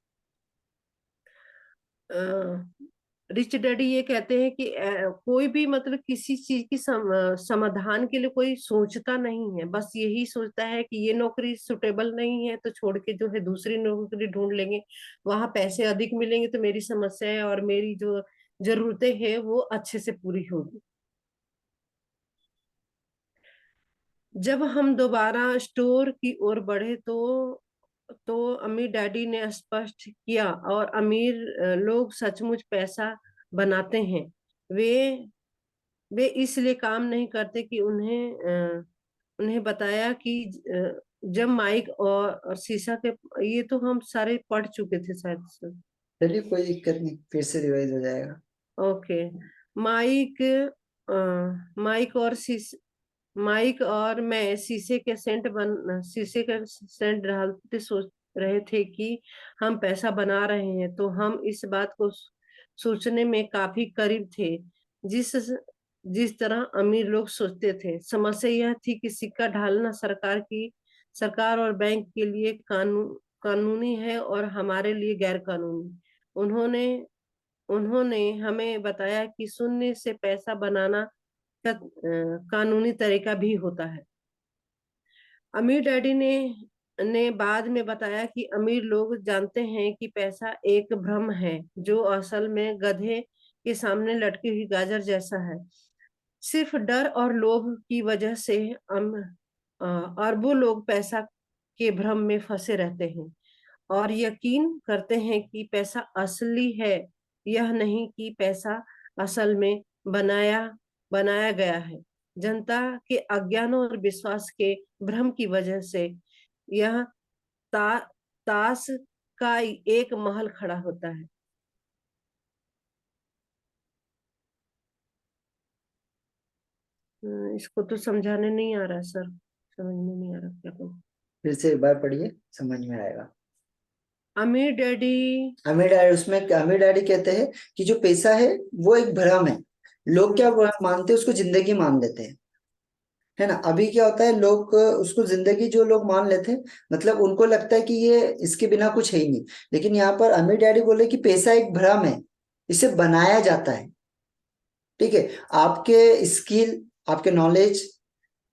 रिच डैडी ये कहते हैं कि कोई भी मतलब किसी चीज की समाधान के लिए कोई सोचता नहीं है, बस यही सोचता है कि ये नौकरी सुटेबल नहीं है तो छोड़ के जो है दूसरी नौकरी ढूंढ लेंगे, वहां पैसे अधिक मिलेंगे तो मेरी समस्याएं और मेरी जो जरूरतें हैं वो अच्छे से पूरी होगी। जब हम दोबारा स्टोर की ओर बढ़े तो अमीर डैडी ने स्पष्ट किया, और अमीर लोग सचमुच पैसा बनाते हैं। वे वे इसलिए काम नहीं करते कि उन्हें बताया कि जब माइक और शीशा के, ये तो हम सारे पढ़ चुके थे शायद से। चलिए कोई दिक्कत नहीं, फिर से रिवाइज हो जाएगा। ओके। माइक माइक और मैं शीशे के सेंट डालते सोच रहे थे कि हम पैसा बना रहे हैं, तो हम इस बात को सोचने में काफी करीब थे जिस जिस तरह अमीर लोग सोचते थे। समस्या यह थी कि सिक्का ढालना सरकार और बैंक के लिए कानूनी है और हमारे लिए गैर कानूनी। उन्होंने उन्होंने हमें बताया कि शून्य से पैसा बनाना का कानूनी तरीका भी होता है। अमीर डैडी ने बाद में बताया कि अमीर लोग जानते हैं कि पैसा एक भ्रम है जो असल में गधे के सामने लटकी हुई गाजर जैसा है। सिर्फ डर और लोभ की वजह से अरबों लोग पैसा के भ्रम में फंसे रहते हैं और यकीन करते हैं कि पैसा असली है, यह नहीं कि पैसा असल में बनाया बनाया गया है। जनता के अज्ञान और विश्वास के भ्रम की वजह से यह ता, ताश का एक महल खड़ा होता है। इसको तो समझाने नहीं आ रहा सर, समझ में नहीं आ रहा क्या कहूँ। फिर से एक बार पढ़िए, समझ में आएगा। अमीर डैडी अमीर डैडी कहते हैं कि जो पैसा है वो एक भ्रम है। लोग क्या मानते हैं, उसको जिंदगी मान लेते हैं, है ना। अभी क्या होता है, लोग उसको जिंदगी जो लोग मान लेते हैं, मतलब उनको लगता है कि ये इसके बिना कुछ है ही नहीं। लेकिन यहाँ पर अमीर डैडी बोले कि पैसा एक भ्रम है, इसे बनाया जाता है। ठीक है, आपके स्किल, आपके नॉलेज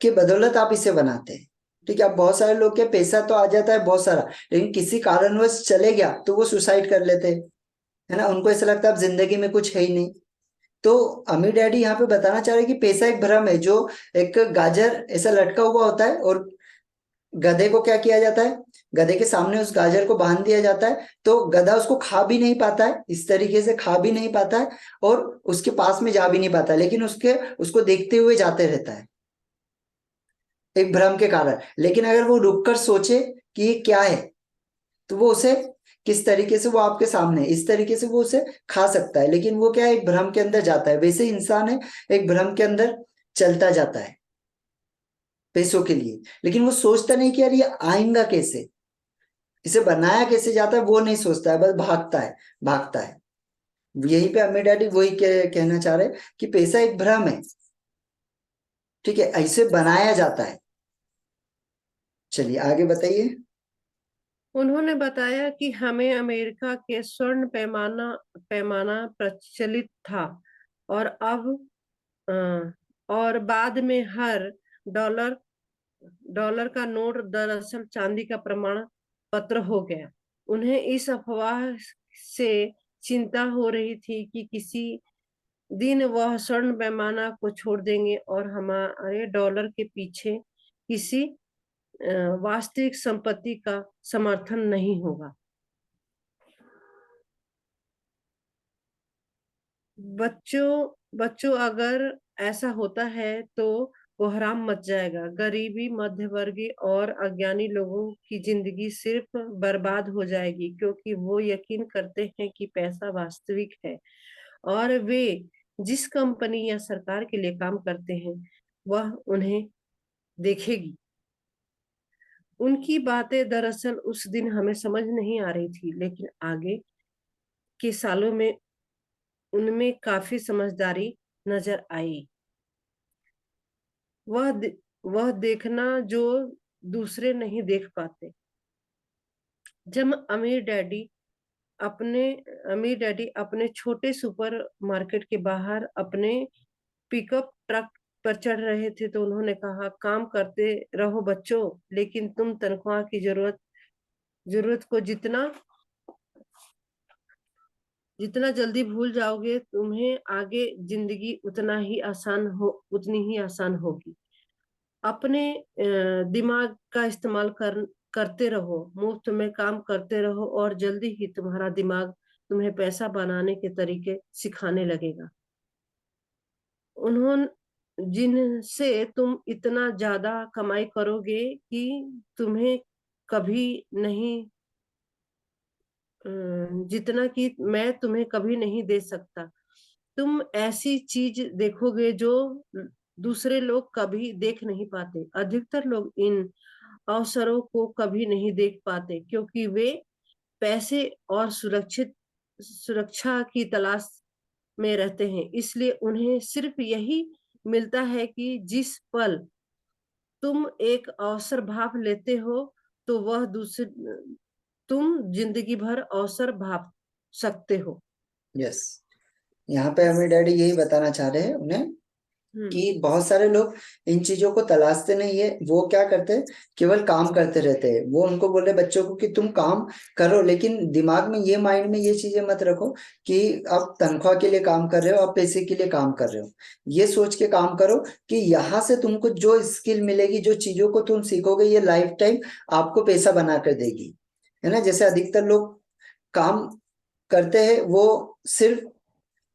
के बदौलत आप इसे बनाते हैं। ठीक है, अब बहुत सारे लोग के पैसा तो आ जाता है बहुत सारा, लेकिन किसी कारणवश चले गया तो वो सुसाइड कर लेते हैं, है ना। उनको ऐसा लगता है अब जिंदगी में कुछ है ही नहीं। तो अमीर डैडी यहाँ पे बताना चाह रहे हैं कि पैसा एक भ्रम है, जो एक गाजर ऐसा लटका हुआ होता है और गधे को क्या किया जाता है, गधे के सामने उस गाजर को बांध दिया जाता है, तो गधा उसको खा भी नहीं पाता है, इस तरीके से खा भी नहीं पाता है और उसके पास में जा भी नहीं पाता है, लेकिन उसको देखते हुए जाते रहता है एक भ्रम के कारण। लेकिन अगर वो रुककर सोचे कि ये क्या है, तो वो उसे किस तरीके से, वो आपके सामने इस तरीके से वो उसे खा सकता है। लेकिन वो क्या है, एक भ्रम के अंदर जाता है। वैसे इंसान है, एक भ्रम के अंदर चलता जाता है पैसों के लिए, लेकिन वो सोचता नहीं कि यार ये आएगा कैसे, इसे बनाया कैसे जाता है, वो नहीं सोचता है, बस भागता है भागता है। यही पे अमीर डैडी वही कहना चाह रहे हैं कि पैसा एक भ्रम है। ठीक है, ऐसे बनाया जाता है। चलिए आगे बताइए। उन्होंने बताया कि हमें अमेरिका के स्वर्ण पैमाना पैमाना प्रचलित था और अब और बाद में हर डॉलर डॉलर का नोट दरअसल चांदी का प्रमाण पत्र हो गया। उन्हें इस अफवाह से चिंता हो रही थी कि किसी दिन वह स्वर्ण पैमाना को छोड़ देंगे और हमारे डॉलर के पीछे किसी वास्तविक संपत्ति का समर्थन नहीं होगा। बच्चों अगर ऐसा होता है तो कोहराम मच जाएगा। गरीबी, मध्यवर्गीय और अज्ञानी लोगों की जिंदगी सिर्फ बर्बाद हो जाएगी, क्योंकि वो यकीन करते हैं कि पैसा वास्तविक है और वे जिस कंपनी या सरकार के लिए काम करते हैं वह उन्हें देखेगी। उनकी बातें दरअसल उस दिन हमें समझ नहीं आ रही थी, लेकिन आगे के सालों में उनमें काफी समझदारी नजर आई। वह देखना जो दूसरे नहीं देख पाते। जब अमीर डैडी अमीर डैडी अपने छोटे सुपर मार्केट के बाहर अपने पिकअप ट्रक पर चढ़ रहे थे तो उन्होंने कहा, काम करते रहो बच्चों, लेकिन तुम तनख्वाह की जरूरत को जितना जल्दी भूल जाओगे, तुम्हें आगे जिंदगी उतनी ही आसान होगी। अपने दिमाग का इस्तेमाल करते रहो, मुफ्त में काम करते रहो और जल्दी ही तुम्हारा दिमाग तुम्हें पैसा बनाने के तरीके सिखाने लगेगा। जिनसे तुम इतना ज्यादा कमाई करोगे कि तुम्हें कभी नहीं जितना कि मैं तुम्हें कभी नहीं दे सकता। तुम ऐसी चीज देखोगे जो दूसरे लोग कभी देख नहीं पाते। अधिकतर लोग इन अवसरों को कभी नहीं देख पाते क्योंकि वे पैसे और सुरक्षा की तलाश में रहते हैं। इसलिए उन्हें सिर्फ यही मिलता है कि जिस पल तुम एक अवसर भाप लेते हो तो वह तुम जिंदगी भर अवसर भाप सकते हो। यस, यहाँ पे हमें डैडी यही बताना चाह रहे हैं उन्हें कि बहुत सारे लोग इन चीजों को तलाशते नहीं है, वो क्या करते हैं, केवल काम करते रहते हैं। वो उनको बोले बच्चों को कि तुम काम करो, लेकिन दिमाग में ये, माइंड में ये चीजें मत रखो कि आप तनख्वाह के लिए काम कर रहे हो, आप पैसे के लिए काम कर रहे हो। ये सोच के काम करो कि यहाँ से तुमको जो स्किल मिलेगी, जो चीजों को तुम सीखोगे, ये लाइफ टाइम आपको पैसा बना कर देगी, है ना। जैसे अधिकतर लोग काम करते हैं, वो सिर्फ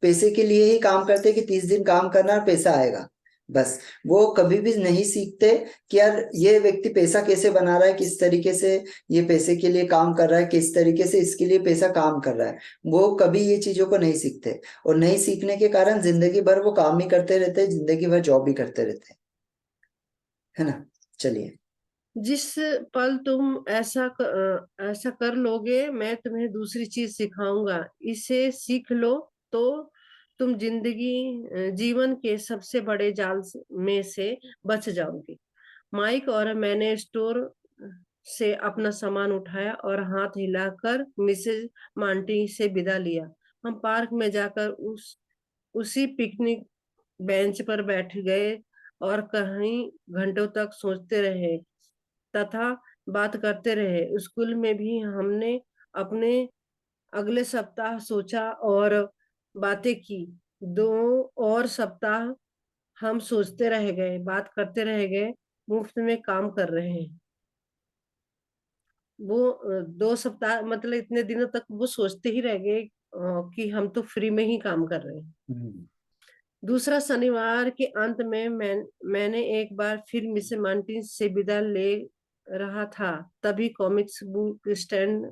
पैसे के लिए ही काम करते हैं कि 30 दिन काम करना और पैसा आएगा, बस। वो कभी भी नहीं सीखते कि यार ये व्यक्ति पैसा कैसे बना रहा है, किस तरीके से ये पैसे के लिए काम कर रहा है, किस तरीके से इसके लिए पैसा काम कर रहा है। वो कभी ये चीजों को नहीं सीखते, और नहीं सीखने के कारण जिंदगी भर वो काम ही करते रहते हैं, जिंदगी भर जॉब भी करते रहते हैं, है ना। चलिए, जिस पल तुम ऐसा कर लोगे, मैं तुम्हें दूसरी चीज सिखाऊंगा। इसे सीख लो तो तुम जीवन के सबसे बड़े जाल में से बच जाओगे। माइक और मैंने स्टोर से अपना सामान उठाया और हाथ हिलाकर मिसेज मांटी से विदा लिया। हम पार्क में जाकर उसी पिकनिक बेंच पर बैठ गए और कहीं घंटों तक सोचते रहे तथा बात करते रहे। स्कूल में भी हमने अपने अगले सप्ताह सोचा और बातें की। 2 और सप्ताह हम सोचते रह गए, बात करते रह गए, मुफ्त में काम कर रहे हैं। वो 2 सप्ताह मतलब इतने दिनों तक वो सोचते ही रह गए कि हम तो फ्री में ही काम कर रहे हैं। दूसरा शनिवार के अंत में मैंने एक बार फिर मिसेस मार्टिन से विदा ले रहा था, तभी कॉमिक्स बुक स्टैंड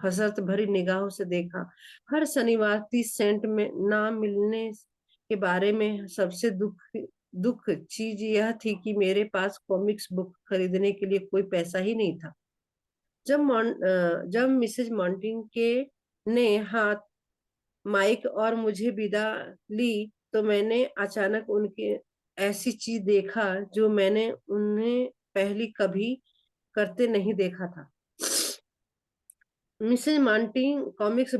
हसरत भरी निगाहों से देखा। हर शनिवार 30 सेंट में ना मिलने के बारे में सबसे दुख चीज यह थी कि मेरे पास कॉमिक्स बुक खरीदने के लिए कोई पैसा ही नहीं था। जब मिसेज मार्टिन के ने हाथ माइक और मुझे विदा ली तो मैंने अचानक उनके ऐसी चीज देखा जो मैंने उन्हें पहले कभी करते नहीं देखा था। मिसेज मार्टिन कॉमिक्स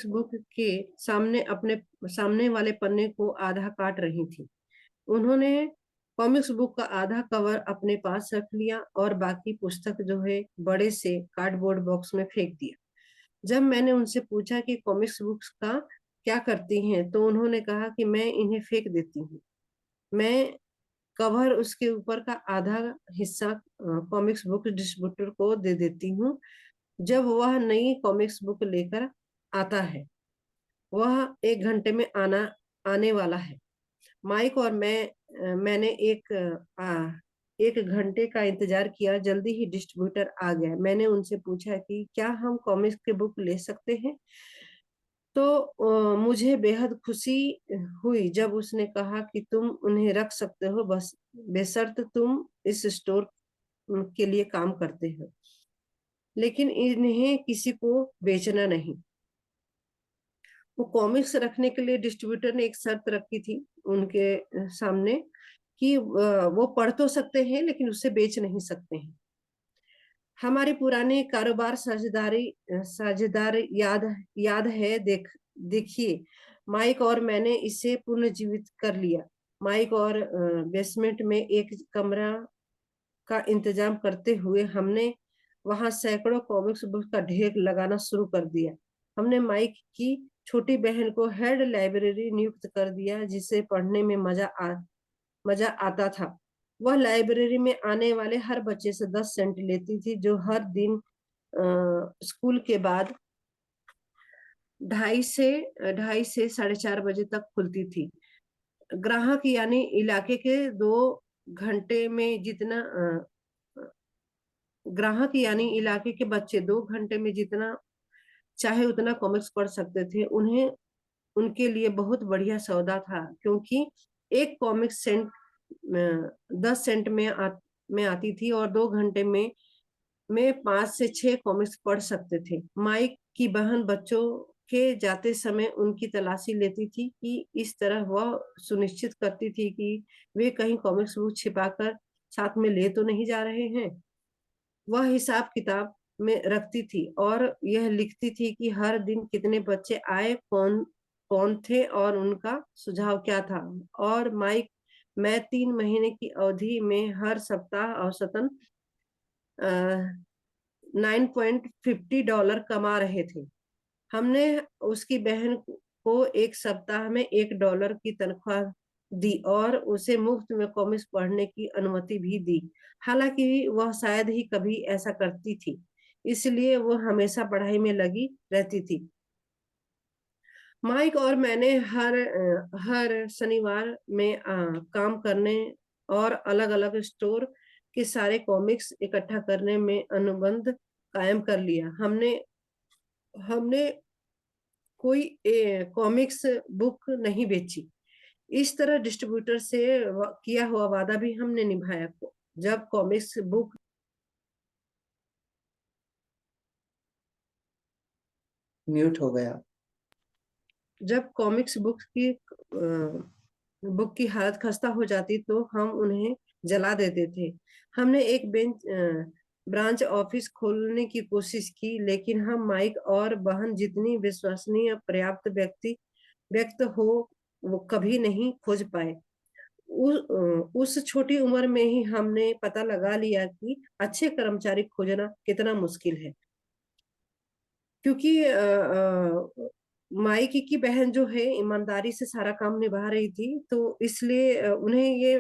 बुक के सामने वाले पन्ने को आधा काट रही थी। उन्होंने कॉमिक्स बुक का आधा कवर अपने पास रख लिया और बाकी पुस्तक जो है बड़े से कार्डबोर्ड बॉक्स में फेंक दिया। जब मैंने उनसे पूछा कि कॉमिक्स बुक्स का क्या करती हैं, तो उन्होंने कहा कि मैं इन्हें फेंक देती हूँ। मैं कवर उसके ऊपर का आधा हिस्सा कॉमिक्स बुक डिस्ट्रीब्यूटर को दे देती हूँ जब वह नई कॉमिक्स बुक लेकर आता है। वह 1 घंटे में आने वाला है। माइक और मैंने 1 घंटे का इंतजार किया। जल्दी ही डिस्ट्रीब्यूटर आ गया। मैंने उनसे पूछा कि क्या हम कॉमिक्स की बुक ले सकते हैं, तो मुझे बेहद खुशी हुई जब उसने कहा कि तुम उन्हें रख सकते हो, बस बेशर्त तुम इस स्टोर के लिए काम करते हो, लेकिन इन्हें किसी को बेचना नहीं। वो कॉमिक्स रखने के लिए डिस्ट्रीब्यूटर ने एक शर्त रखी थी उनके सामने कि वो पढ़ तो सकते हैं लेकिन उसे बेच नहीं सकते हैं। हमारी पुरानी कारोबार साझेदार याद है। देखिए, माइक और मैंने इसे पुनर्जीवित कर लिया। माइक और बेसमेंट में एक कमरा का इंतजाम करते हुए हमने वहां सैकड़ों कॉमिक्स बुक का ढेर लगाना शुरू कर दिया। हमने माइक की छोटी बहन को हेड लाइब्रेरी नियुक्त कर दिया, जिसे पढ़ने में मजा आता था। वह लाइब्रेरी में आने वाले हर बच्चे से 10 सेंट लेती थी, जो हर दिन स्कूल के बाद 2:30 से 4:30 बजे तक खुलती थी। ग्राहक यानी इलाके के 2 घंटे में जितना ग्राहक यानी इलाके के बच्चे 2 घंटे में जितना चाहे उतना कॉमिक्स पढ़ सकते थे। उन्हें उनके लिए बहुत बढ़िया सौदा था, क्योंकि एक कॉमिक 10 सेंट में आती थी और 2 घंटे में 5 से 6 कॉमिक्स पढ़ सकते थे। माइक की बहन बच्चों के जाते समय उनकी तलाशी लेती थी कि इस तरह वह सुनिश्चित करती थी कि वे कहीं कॉमिक्स बुक छिपाकर साथ में ले तो नहीं जा रहे हैं। वह हिसाब किताब में रखती थी और यह लिखती थी कि हर दिन कितने बच्चे आए, कौन कौन थे और उनका सुझाव क्या था। और माइक मैं 3 महीने की अवधि में हर सप्ताह औसतन $9.50 कमा रहे थे। हमने उसकी बहन को एक सप्ताह में $1 की तनख्वाह दी और उसे मुफ्त में कॉमिक्स पढ़ने की अनुमति भी दी। हालांकि वह शायद ही कभी ऐसा करती थी, इसलिए वह हमेशा पढ़ाई में लगी रहती थी। माइक और मैंने हर शनिवार में काम करने और अलग-अलग स्टोर के सारे कॉमिक्स इकट्ठा करने में अनुबंध कायम कर लिया। हमने कोई कॉमिक्स बुक नहीं बेची। इस तरह डिस्ट्रीब्यूटर से किया हुआ वादा भी हमने निभाया। जब कॉमिक्स बुक म्यूट हो गया। जब कॉमिक्स बुक की हालत खस्ता हो जाती तो हम उन्हें जला देते थे। हमने एक ब्रांच ऑफिस खोलने की कोशिश की, लेकिन हम माइक और बहन जितनी विश्वसनीय पर्याप्त व्यक्त हो वो कभी नहीं खोज पाए। उस छोटी उम्र में ही हमने पता लगा लिया कि अच्छे कर्मचारी खोजना कितना मुश्किल है, क्योंकि माइक की बहन जो है ईमानदारी से सारा काम निभा रही थी, तो इसलिए उन्हें ये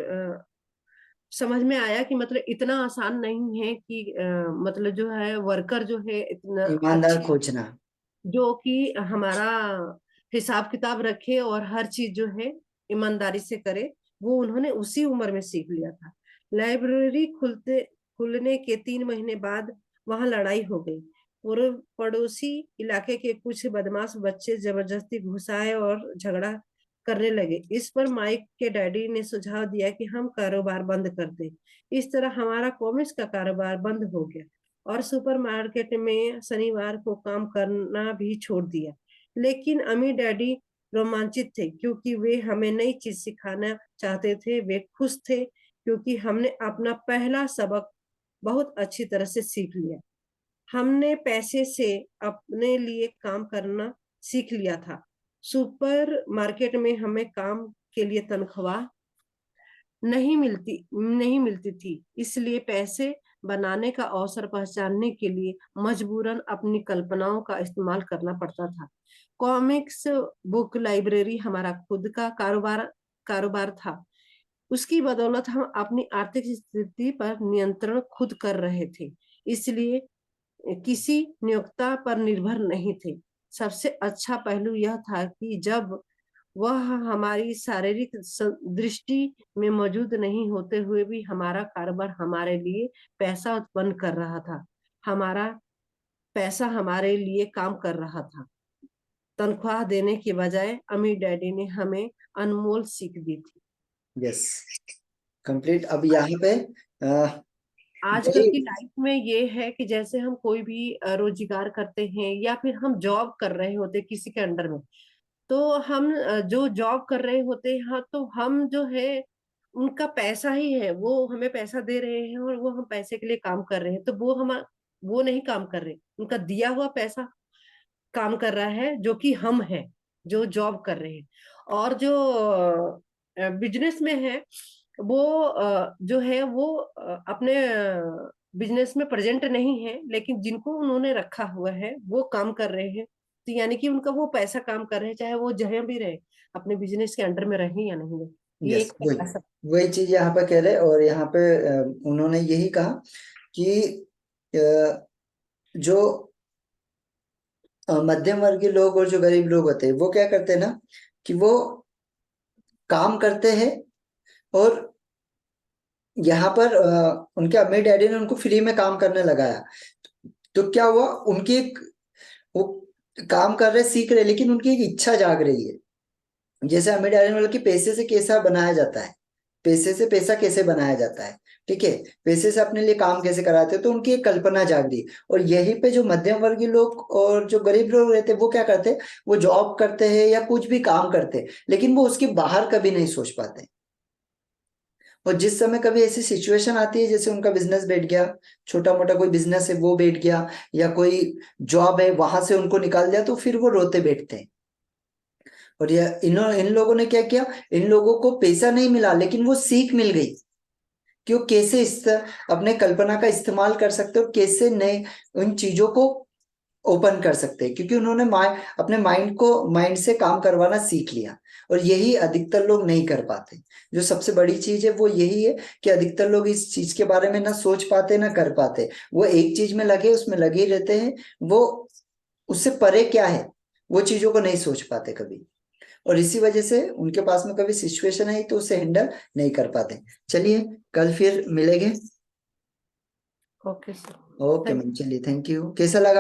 समझ में आया कि मतलब इतना आसान नहीं है कि मतलब जो है वर्कर जो है इतना ईमानदार अच्छे, खोजना। जो कि हमारा हिसाब किताब रखे और हर चीज जो है ईमानदारी से करे, वो उन्होंने उसी उम्र में सीख लिया था। लाइब्रेरी खुलने के 3 महीने बाद वहां लड़ाई हो गई। पूर्व पड़ोसी इलाके के कुछ बदमाश बच्चे जबरदस्ती घुसाए और झगड़ा करने लगे। इस पर माइक के डैडी ने सुझाव दिया कि हम कारोबार बंद कर दें। इस तरह हमारा कॉमिक्स का कारोबार बंद हो गया और सुपरमार्केट में शनिवार को काम करना भी छोड़ दिया। लेकिन अम्मी डैडी रोमांचित थे, क्योंकि वे हमें नई चीज सिखाना चाहते थे। वे खुश थे क्योंकि हमने अपना पहला सबक बहुत अच्छी तरह से सीख लिया। हमने पैसे से अपने लिए काम करना सीख लिया था। सुपर मार्केट में हमें काम के लिए तनख्वाह नहीं मिलती थी, इसलिए पैसे बनाने का अवसर पहचानने के लिए मजबूरन अपनी कल्पनाओं का इस्तेमाल करना पड़ता था। कॉमिक्स बुक लाइब्रेरी हमारा खुद का कारोबार था। उसकी बदौलत हम अपनी आर्थिक स्थिति पर नियंत्रण खुद कर रहे थे, इसलिए किसी नियोक्ता पर निर्भर नहीं थे। सबसे अच्छा पहलू यह था कि जब वह हमारी शारीरिक दृष्टि में मौजूद नहीं होते हुए भी हमारा कारोबार हमारे लिए पैसा उत्पन्न कर रहा था। हमारा पैसा हमारे लिए काम कर रहा था। तनख्वाह देने के बजाय अम्मी डैडी ने हमें अनमोल सीख दी थी। Yes, complete. अब यहाँ पे आजकल की लाइफ में ये है कि जैसे हम कोई भी रोजगार करते हैं या फिर हम जॉब कर रहे होते किसी के अंडर में, तो हम जो जॉब कर रहे होते हैं, हाँ, तो हम जो है उनका पैसा ही है, वो हमें पैसा दे रहे हैं और वो हम पैसे के लिए काम कर रहे हैं, तो वो वो नहीं काम कर रहे, उनका दिया हुआ पैसा काम कर रहा है, जो कि हम हैं, जो जॉब कर रहे हैं। और जो बिजनेस में है, वो जो है वो अपने बिजनेस में प्रेजेंट नहीं है, लेकिन जिनको उन्होंने रखा हुआ है वो काम कर रहे हैं। तो यानी कि उनका वो पैसा काम कर रहे हैं, चाहे वो जहाँ भी रहे, अपने बिजनेस के अंडर में रहे या नहीं रहे, ये यस, एक वही पैसा। वही चीज यहाँ पे कह रहे। और यहाँ पे उन्होंने यही कहा कि जो मध्यम वर्गीय लोग और जो गरीब लोग होते हैं वो क्या करते हैं ना, कि वो काम करते हैं, और यहाँ पर उनके अम्मी डैडी ने उनको फ्री में काम करने लगाया। तो क्या हुआ, उनकी एक, वो काम कर रहे सीख रहे, लेकिन उनकी एक इच्छा जाग रही है। जैसे अम्मी डैडी ने बोला कि पैसे से कैसा बनाया जाता है, पैसे से पैसा कैसे बनाया जाता है, ठीक है, पैसे से अपने लिए काम कैसे कराते हैं, तो उनकी एक कल्पना जाग रही। और यहीं पे जो मध्यम वर्गीय लोग और जो गरीब लोग रहते हैं वो क्या करते हैं, वो जॉब करते हैं या कुछ भी काम करते हैं, लेकिन वो उसके बाहर कभी नहीं सोच पाते। और जिस समय कभी ऐसी सिचुएशन आती है, जैसे उनका बिजनेस बैठ गया, छोटा मोटा कोई बिजनेस है वो बैठ गया, या कोई जॉब है वहां से उनको निकाल दिया, तो फिर वो रोते बैठते हैं। और यह इन लोगों ने क्या किया, इन लोगों को पैसा नहीं मिला, लेकिन वो सीख मिल गई कि वो कैसे अपने कल्पना का इस्तेमाल कर सकते हो, कैसे नए उन चीजों को ओपन कर सकते हैं, क्योंकि उन्होंने अपने माइंड से काम करवाना सीख लिया। और यही अधिकतर लोग नहीं कर पाते। जो सबसे बड़ी चीज है वो यही है कि अधिकतर लोग इस चीज के बारे में ना सोच पाते ना कर पाते। वो एक चीज में लगे, उसमें लगे ही रहते हैं, वो उससे परे क्या है वो चीजों को नहीं सोच पाते कभी। और इसी वजह से उनके पास में कभी सिचुएशन आई तो उसे हैंडल नहीं कर पाते। चलिए कल फिर मिलेंगे। Okay sir. ओके मैम, चलिए थैंक यू। कैसा लगा